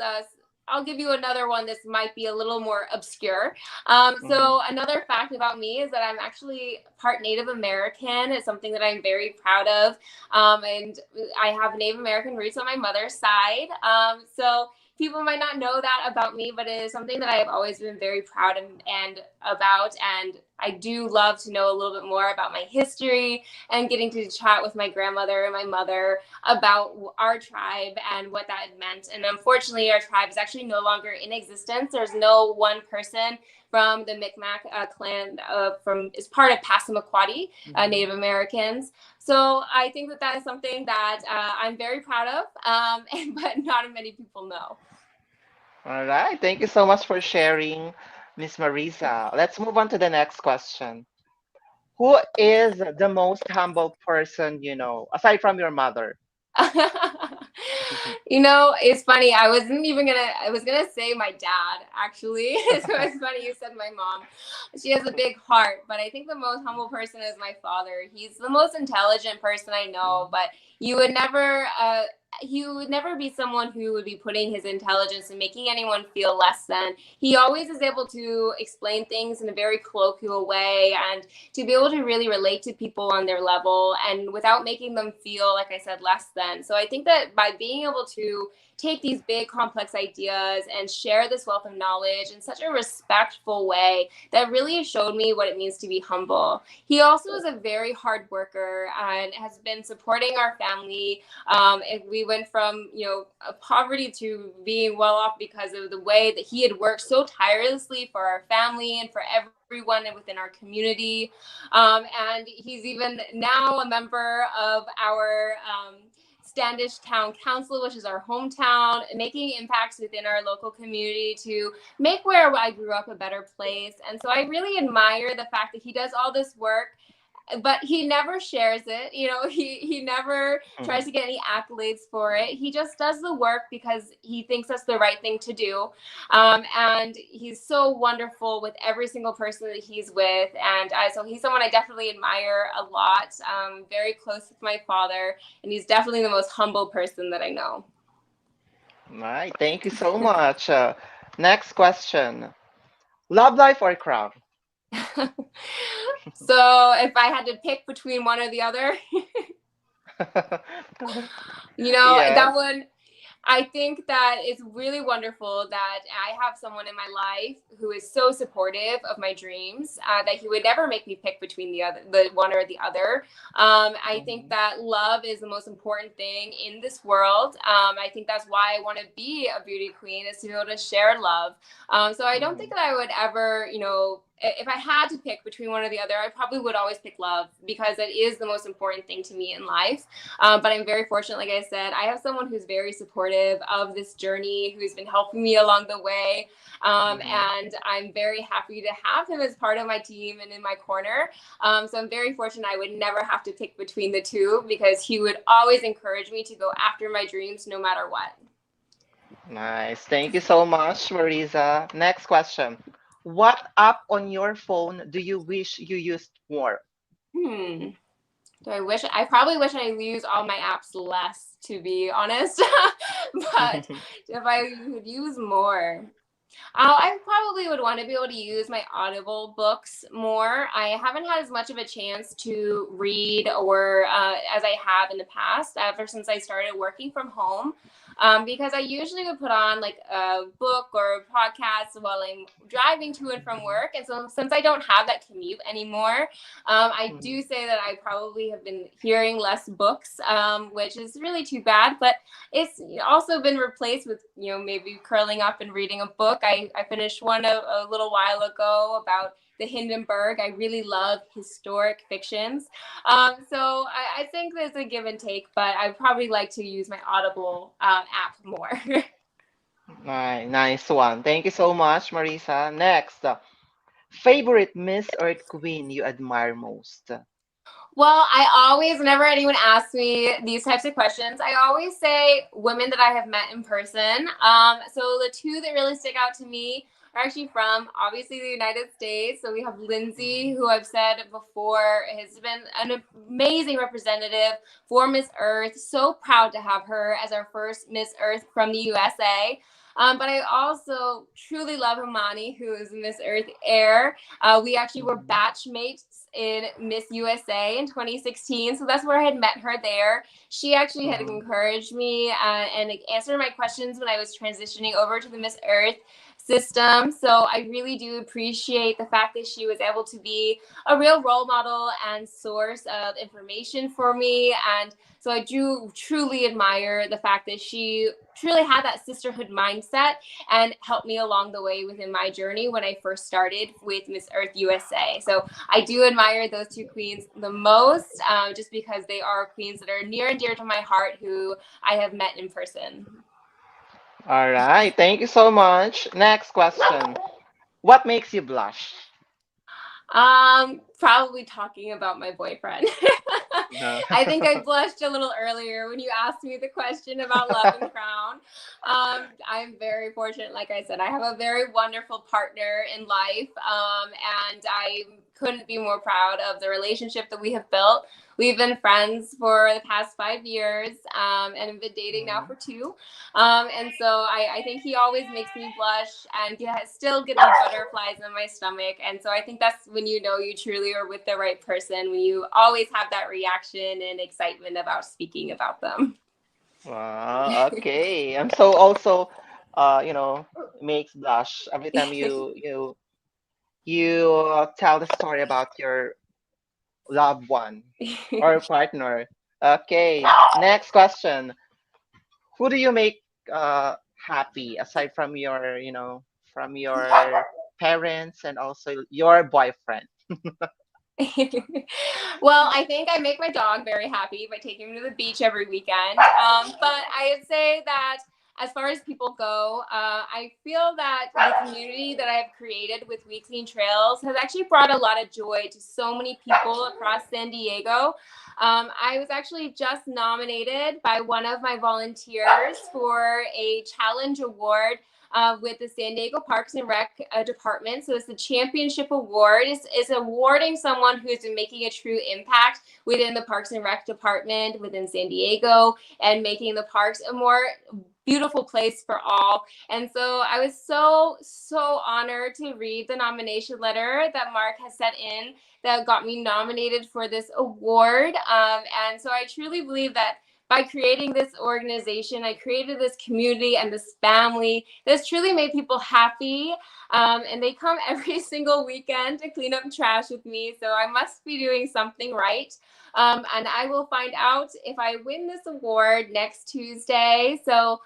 I'll give you another one. This might be a little more obscure. Mhm. So another fact about me is that I'm actually part Native American. It's something that I'm very proud of, and I have Native American roots on my mother's side. So people might not know that about me, but it is something that I have always been very proud and about. And I do love to know a little bit more about my history and getting to chat with my grandmother and my mother about our tribe and what that meant. And unfortunately, our tribe is actually no longer in existence. There's no one person from the Micmac clan from is part of Passamaquoddy Mhm. Native Americans. So I think that that is something that I'm very proud of, but not many people know. All right. Thank you so much for sharing, Miss Marisa. Let's move on to the next question. Who is the most humble person you know, aside from your mother? It's funny. I was gonna say my dad, actually. So it's funny you said my mom. She has a big heart, but I think the most humble person is my father. He's the most intelligent person I know, but you would never, he would never be someone who would be putting his intelligence and making anyone feel less than. He always is able to explain things in a very colloquial way and to be able to really relate to people on their level and without making them feel, like I said, less than. So I think that by being able to take these big complex ideas and share this wealth of knowledge in such a respectful way, that really showed me what it means to be humble. He also is a very hard worker and has been supporting our family. And we went from poverty to being well off because of the way that he had worked so tirelessly for our family and for everyone within our community. And he's even now a member of our Standish Town Council, which is our hometown, making impacts within our local community to make where I grew up a better place. And so I really admire the fact that he does all this work, but he never shares it. He never tries to get any accolades for it. He just does the work because he thinks that's the right thing to do. And he's so wonderful with every single person that he's with. And so he's someone I definitely admire a lot. Very close with my father, and he's definitely the most humble person that I know. All right. Thank you so much. Next question. Love life or crowd? So if I had to pick between one or the other, that Yes. one, I think that it's really wonderful that I have someone in my life who is so supportive of my dreams that he would never make me pick between the one or the other. I think Mhm. that love is the most important thing in this world. I think that's why I want to be a beauty queen, is to be able to share love. So I don't think Mhm. that I would ever, if I had to pick between one or the other, I probably would always pick love because it is the most important thing to me in life. But I'm very fortunate, like I said, I have someone who's very supportive of this journey, who's been helping me along the way. Mhm. And I'm very happy to have him as part of my team and in my corner. So I'm very fortunate I would never have to pick between the two because he would always encourage me to go after my dreams no matter what. Nice. Thank you so much, Marisa. Next question. What app on your phone do you wish you used more? Hmm. Do I wish I probably wish I use all my apps less, to be honest. But if I could use more, I probably would want to be able to use my Audible books more. I haven't had as much of a chance to read or as I have in the past ever since I started working from home. Because I usually would put on like a book or a podcast while I'm driving to and from work. And so since I don't have that commute anymore, I do say that I probably have been hearing less books, which is really too bad. But it's also been replaced with, maybe curling up and reading a book. I finished one a little while ago about the Hindenburg. I really love historic fictions. So I think there's a give and take, but I'd probably like to use my Audible app more. Nice one. Thank you so much, Marisa. Next, favorite Miss Earth Queen you admire most? Well, I always, whenever anyone asks me these types of questions, I always say women that I have met in person. So the two that really stick out to me are actually from obviously the United States. So we have Lindsay, who I've said before has been an amazing representative for Miss Earth. So proud to have her as our first Miss Earth from the USA. But I also truly love Imani, who is Miss Earth Air. We actually were Mhm. batch mates in Miss USA in 2016. So that's where I had met her there. She actually had Mhm. encouraged me and answered my questions when I was transitioning over to the Miss Earth system. So I really do appreciate the fact that she was able to be a real role model and source of information for me. And so I do truly admire the fact that she truly had that sisterhood mindset and helped me along the way within my journey when I first started with Miss Earth USA. So I do admire those two queens the most, just because they are queens that are near and dear to my heart who I have met in person. All right. Thank you so much. Next question. What makes you blush? Probably talking about my boyfriend. No. I think I blushed a little earlier when you asked me the question about Love and Crown. I'm very fortunate. Like I said, I have a very wonderful partner in life, and I couldn't be more proud of the relationship that we have built. We've been friends for the past 5 years, and have been dating now Mhm. for two. And so I think he always makes me blush and still getting butterflies in my stomach. And so I think that's when you know you truly are with the right person, when you always have that reaction and excitement about speaking about them. Wow, okay. And so also, you know, makes blush every time you tell the story about your loved one or partner. Okay. Next question. Who do you make happy aside from from your parents and also your boyfriend? Well, I think I make my dog very happy by taking him to the beach every weekend. But I would say that as far as people go, I feel that the community that I've created with Weekly Trails has actually brought a lot of joy to so many people across San Diego. I was actually just nominated by one of my volunteers for a challenge award with the San Diego Parks and Rec department. So it's the championship award. It's awarding someone who's been making a true impact within the Parks and Rec department within San Diego and making the parks a more beautiful place for all. And so I was so honored to read the nomination letter that Mark has sent in that got me nominated for this award. And so I truly believe that by creating this organization, I created this community and this family that's truly made people happy. And they come every single weekend to clean up trash with me. So I must be doing something right. And I will find out if I win this award next Tuesday. So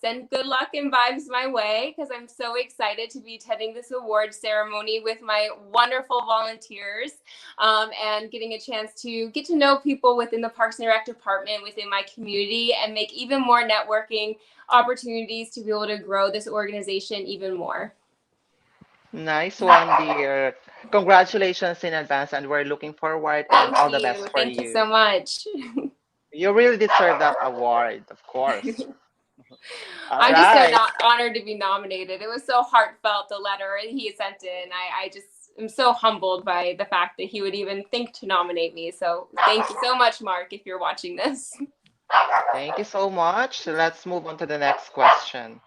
send good luck and vibes my way because I'm so excited to be attending this award ceremony with my wonderful volunteers, and getting a chance to get to know people within the Parks and Rec department within my community and make even more networking opportunities to be able to grow this organization even more. Nice one, dear. Congratulations in advance, and we're looking forward and Thank all the you. best for Thank you you. so much. You really deserve that award, of course. All I'm just so right. not honored to be nominated. It was so heartfelt, the letter he sent in. I just am so humbled by the fact that he would even think to nominate me. So thank you so much, Mark, if you're watching this. Thank you so much. So let's move on to the next question.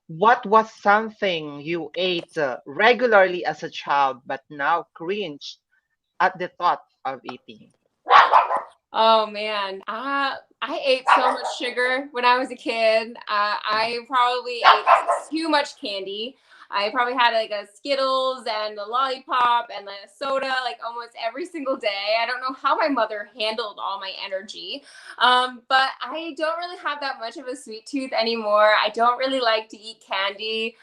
What was something you ate regularly as a child but now cringe at the thought of eating? Oh man, I ate so much sugar when I was a kid. I probably ate too much candy. I probably had like a Skittles and a lollipop and a soda like almost every single day. I don't know how my mother handled all my energy, but I don't really have that much of a sweet tooth anymore. I don't really like to eat candy,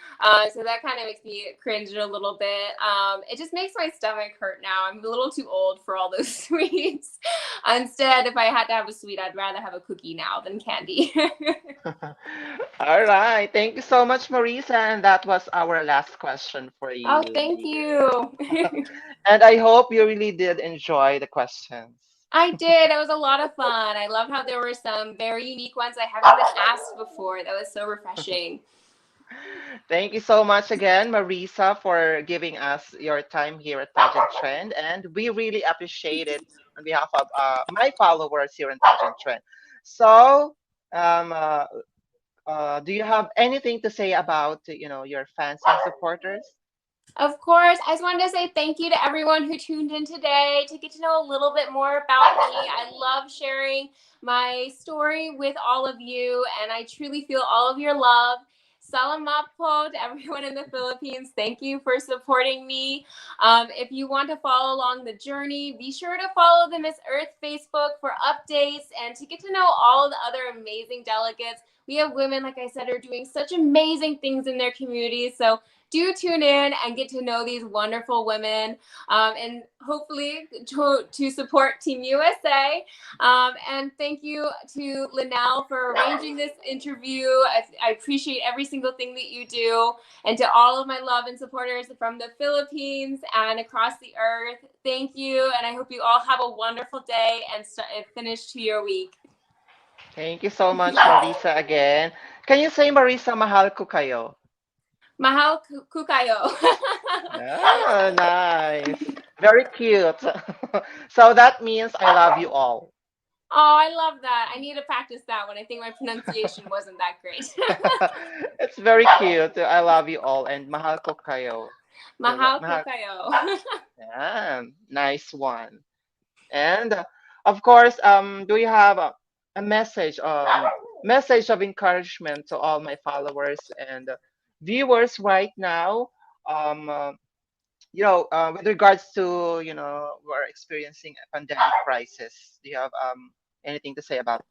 so that kind of makes me cringe a little bit. It just makes my stomach hurt now. I'm a little too old for all those sweets. Instead, if I had to have a sweet, I'd rather have a cookie now than candy. All right. Thank you so much, Marisa. And that was our last question for Oh, you, thank dear. you. And I hope you really did enjoy the questions. I did. It was a lot of fun. I love how there were some very unique ones I haven't been asked before. That was so refreshing. Thank you so much again, Marisa, for giving us your time here at Pageant Trend. And we really appreciate it on behalf of my followers here in Pageant Trend. So, um, uh, do you have anything to say about, your fans and supporters? Of course, I just wanted to say thank you to everyone who tuned in today to get to know a little bit more about me. I love sharing my story with all of you, and I truly feel all of your love. Salamat po to everyone in the Philippines. Thank you for supporting me. If you want to follow along the journey, be sure to follow the Miss Earth Facebook for updates and to get to know all of the other amazing delegates. We have women, like I said, are doing such amazing things in their communities. So do tune in and get to know these wonderful women, and hopefully to support Team USA. And thank you to Linnell for arranging this interview. I appreciate every single thing that you do. And to all of my love and supporters from the Philippines and across the earth, thank you. And I hope you all have a wonderful day and finish to your week. Thank you so much, Marisa, again. Can you say, Marisa, mahal ko kayo? Mahal kukayo. Ah, nice. Very cute. So that means I love you all. Oh, I love that. I need to practice that one. I think my pronunciation wasn't that great. It's very cute. I love you all and mahal ko kayo. Mahal ko Mahal. kayo. Yeah, nice one. And of course, do you have a message of encouragement to all my followers and viewers right now? Um, uh, with regards to we're experiencing a pandemic crisis. Do you have anything to say about?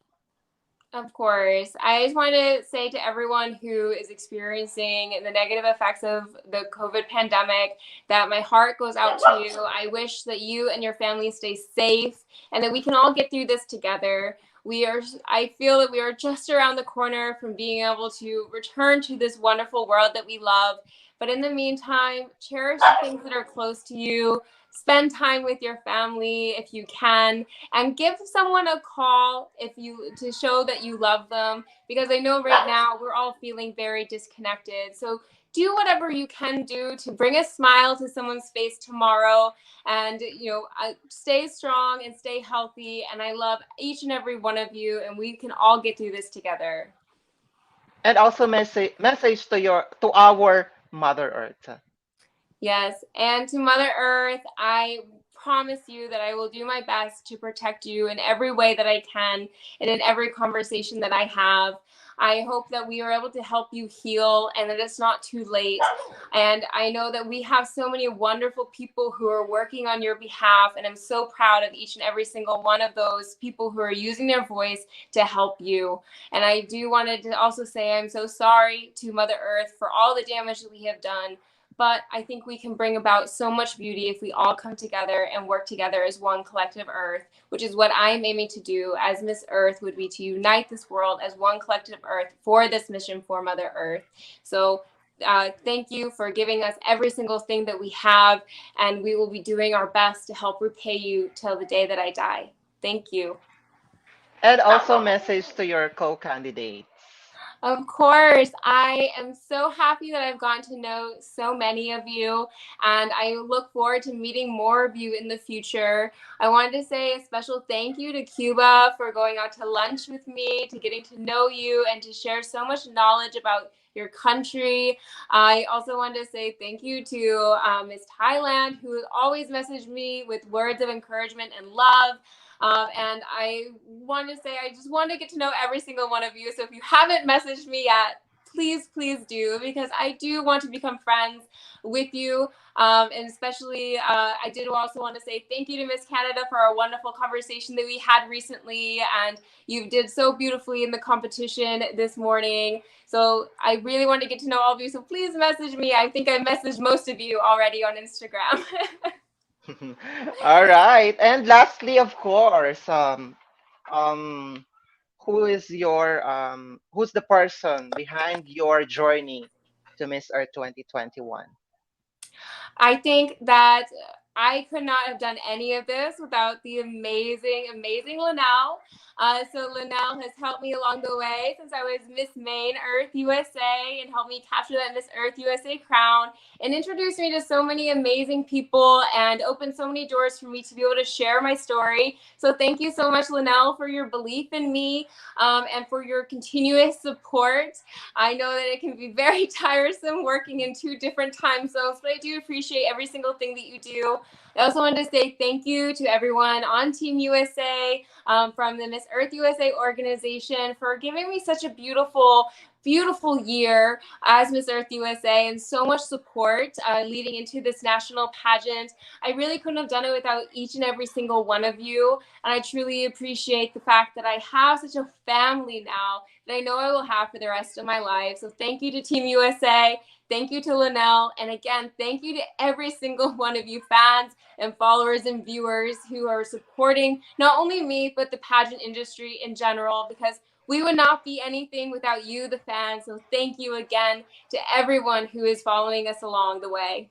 Of course. I just want to say to everyone who is experiencing the negative effects of the COVID pandemic that my heart goes out to you. I wish that you and your family stay safe and that we can all get through this together. I feel that we are just around the corner from being able to return to this wonderful world that we love. But in the meantime, cherish the things that are close to you. Spend time with your family if you can, and give someone a call if you to show that you love them, because I know right now we're all feeling very disconnected. So do whatever you can do to bring a smile to someone's face tomorrow, and stay strong and stay healthy. And I love each and every one of you, and we can all get through this together. And also message to our Mother Earth. Yes. And to Mother Earth, I promise you that I will do my best to protect you in every way that I can and in every conversation that I have. I hope that we are able to help you heal and that it's not too late. And I know that we have so many wonderful people who are working on your behalf. And I'm so proud of each and every single one of those people who are using their voice to help you. And I do wanted to also say I'm so sorry to Mother Earth for all the damage that we have done. But I think we can bring about so much beauty if we all come together and work together as one collective Earth, which is what I'm aiming to do as Miss Earth, would be to unite this world as one collective Earth for this mission for Mother Earth. So thank you for giving us every single thing that we have, and we will be doing our best to help repay you till the day that I die. Thank you. And also message to your co-candidates. Of course, I am so happy that I've gotten to know so many of you, and I look forward to meeting more of you in the future. I wanted to say a special thank you to Cuba for going out to lunch with me, to getting to know you, and to share so much knowledge about your country. I also wanted to say thank you to Ms. Thailand, who always messaged me with words of encouragement and love. And I want to say, I just want to get to know every single one of you. So if you haven't messaged me yet, please do, because I do want to become friends with you. And especially, I did also want to say thank you to Miss Canada for our wonderful conversation that we had recently. And you did so beautifully in the competition this morning. So I really want to get to know all of you. So please message me. I think I messaged most of you already on Instagram. All right. And lastly, of course, um, who's the person behind your journey to Miss Earth 2021? I think that I could not have done any of this without the amazing Linnell. So Linnell has helped me along the way since I was Miss Maine Earth USA and helped me capture that Miss Earth USA crown and introduced me to so many amazing people and opened so many doors for me to be able to share my story. So thank you so much, Linnell, for your belief in me and for your continuous support. I know that it can be very tiresome working in two different time zones, but I do appreciate every single thing that you do. I also wanted to say thank you to everyone on Team USA from the Miss Earth USA organization for giving me such a beautiful year as Miss Earth USA and so much support leading into this national pageant. I really couldn't have done it without each and every single one of you. And I truly appreciate the fact that I have such a family now that I know I will have for the rest of my life. So thank you to Team USA. Thank you to Linnell. And again, thank you to every single one of you fans and followers and viewers who are supporting not only me, but the pageant industry in general, because we would not be anything without you, the fans. So thank you again to everyone who is following us along the way.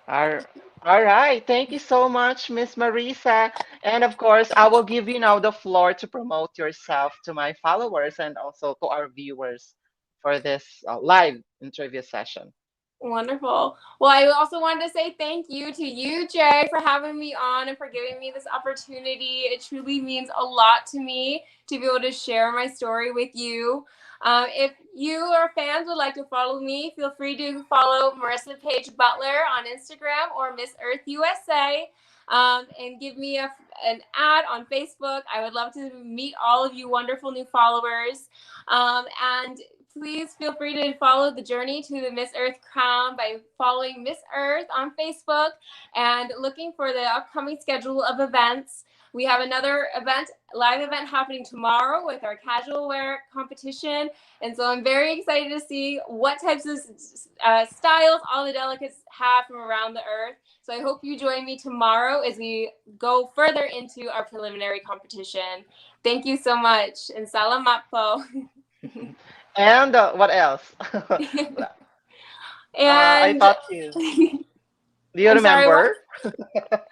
All, all right. Thank you so much, Miss Marisa. And of course, I will give you now the floor to promote yourself to my followers and also to our viewers for this live interview session. Wonderful. Well, I also wanted to say thank you to you, Jay, for having me on and for giving me this opportunity. It truly means a lot to me to be able to share my story with you. If you or fans would like to follow me, feel free to follow Marissa Paige Butler on Instagram or Miss Earth USA. And give me an ad on Facebook. I would love to meet all of you wonderful new followers. And please feel free to follow the journey to the Miss Earth crown by following Miss Earth on Facebook and looking for the upcoming schedule of events. We have another live event happening tomorrow with our casual wear competition. And so I'm very excited to see what types of styles all the delegates have from around the earth. So I hope you join me tomorrow as we go further into our preliminary competition. Thank you so much. And salamat po. And what else? I And thought you. Do you I'm sorry, what? remember?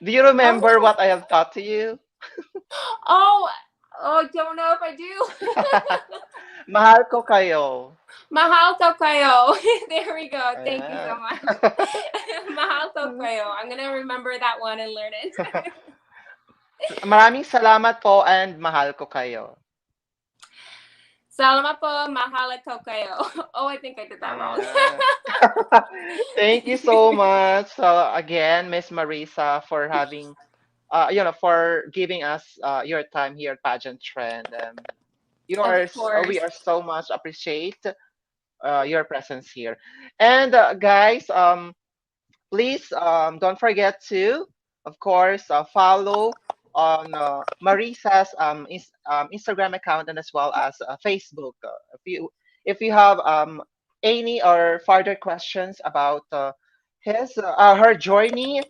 Do you remember Oh, what I have taught to you? oh, oh, don't know if I do. Mahal ko kayo. Mahal ko kayo. There we go. Thank you so Ayan. much. Mahal ko kayo. I'm gonna remember that one and learn it. Maraming salamat po and mahal ko kayo. Salamat po, mahal ko kayo. Oh, I think I did that wrong. Ayan. Thank you so much. So again, Miss Marisa, for having for giving us your time here at Pageant Trend. Of We course. are so much appreciate your presence here. And guys, please don't forget to, of course, follow on Marisa's Instagram account and as well as Facebook. If you have any or further questions about her journey,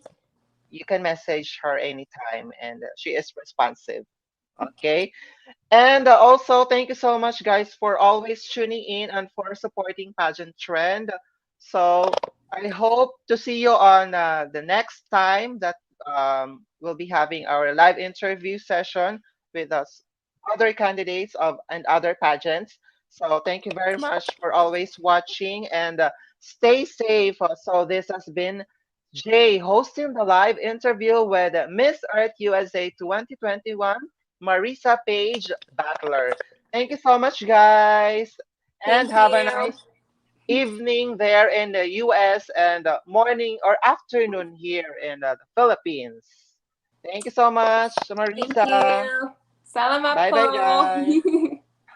you can message her anytime, and she is responsive. Okay. And also, thank you so much, guys, for always tuning in and for supporting Pageant Trend. So I hope to see you on the next time that we'll be having our live interview session with us, other candidates of and other pageants. So thank you very much for always watching and stay safe. So this has been Jay hosting the live interview with Miss Earth USA 2021, Marisa Paige Butler. Thank you so much, guys, and Thank have a you. nice evening there in the US and morning or afternoon here in the Philippines. Thank you so much, Thank Marisa. you. Salamat Bye bye, po. guys.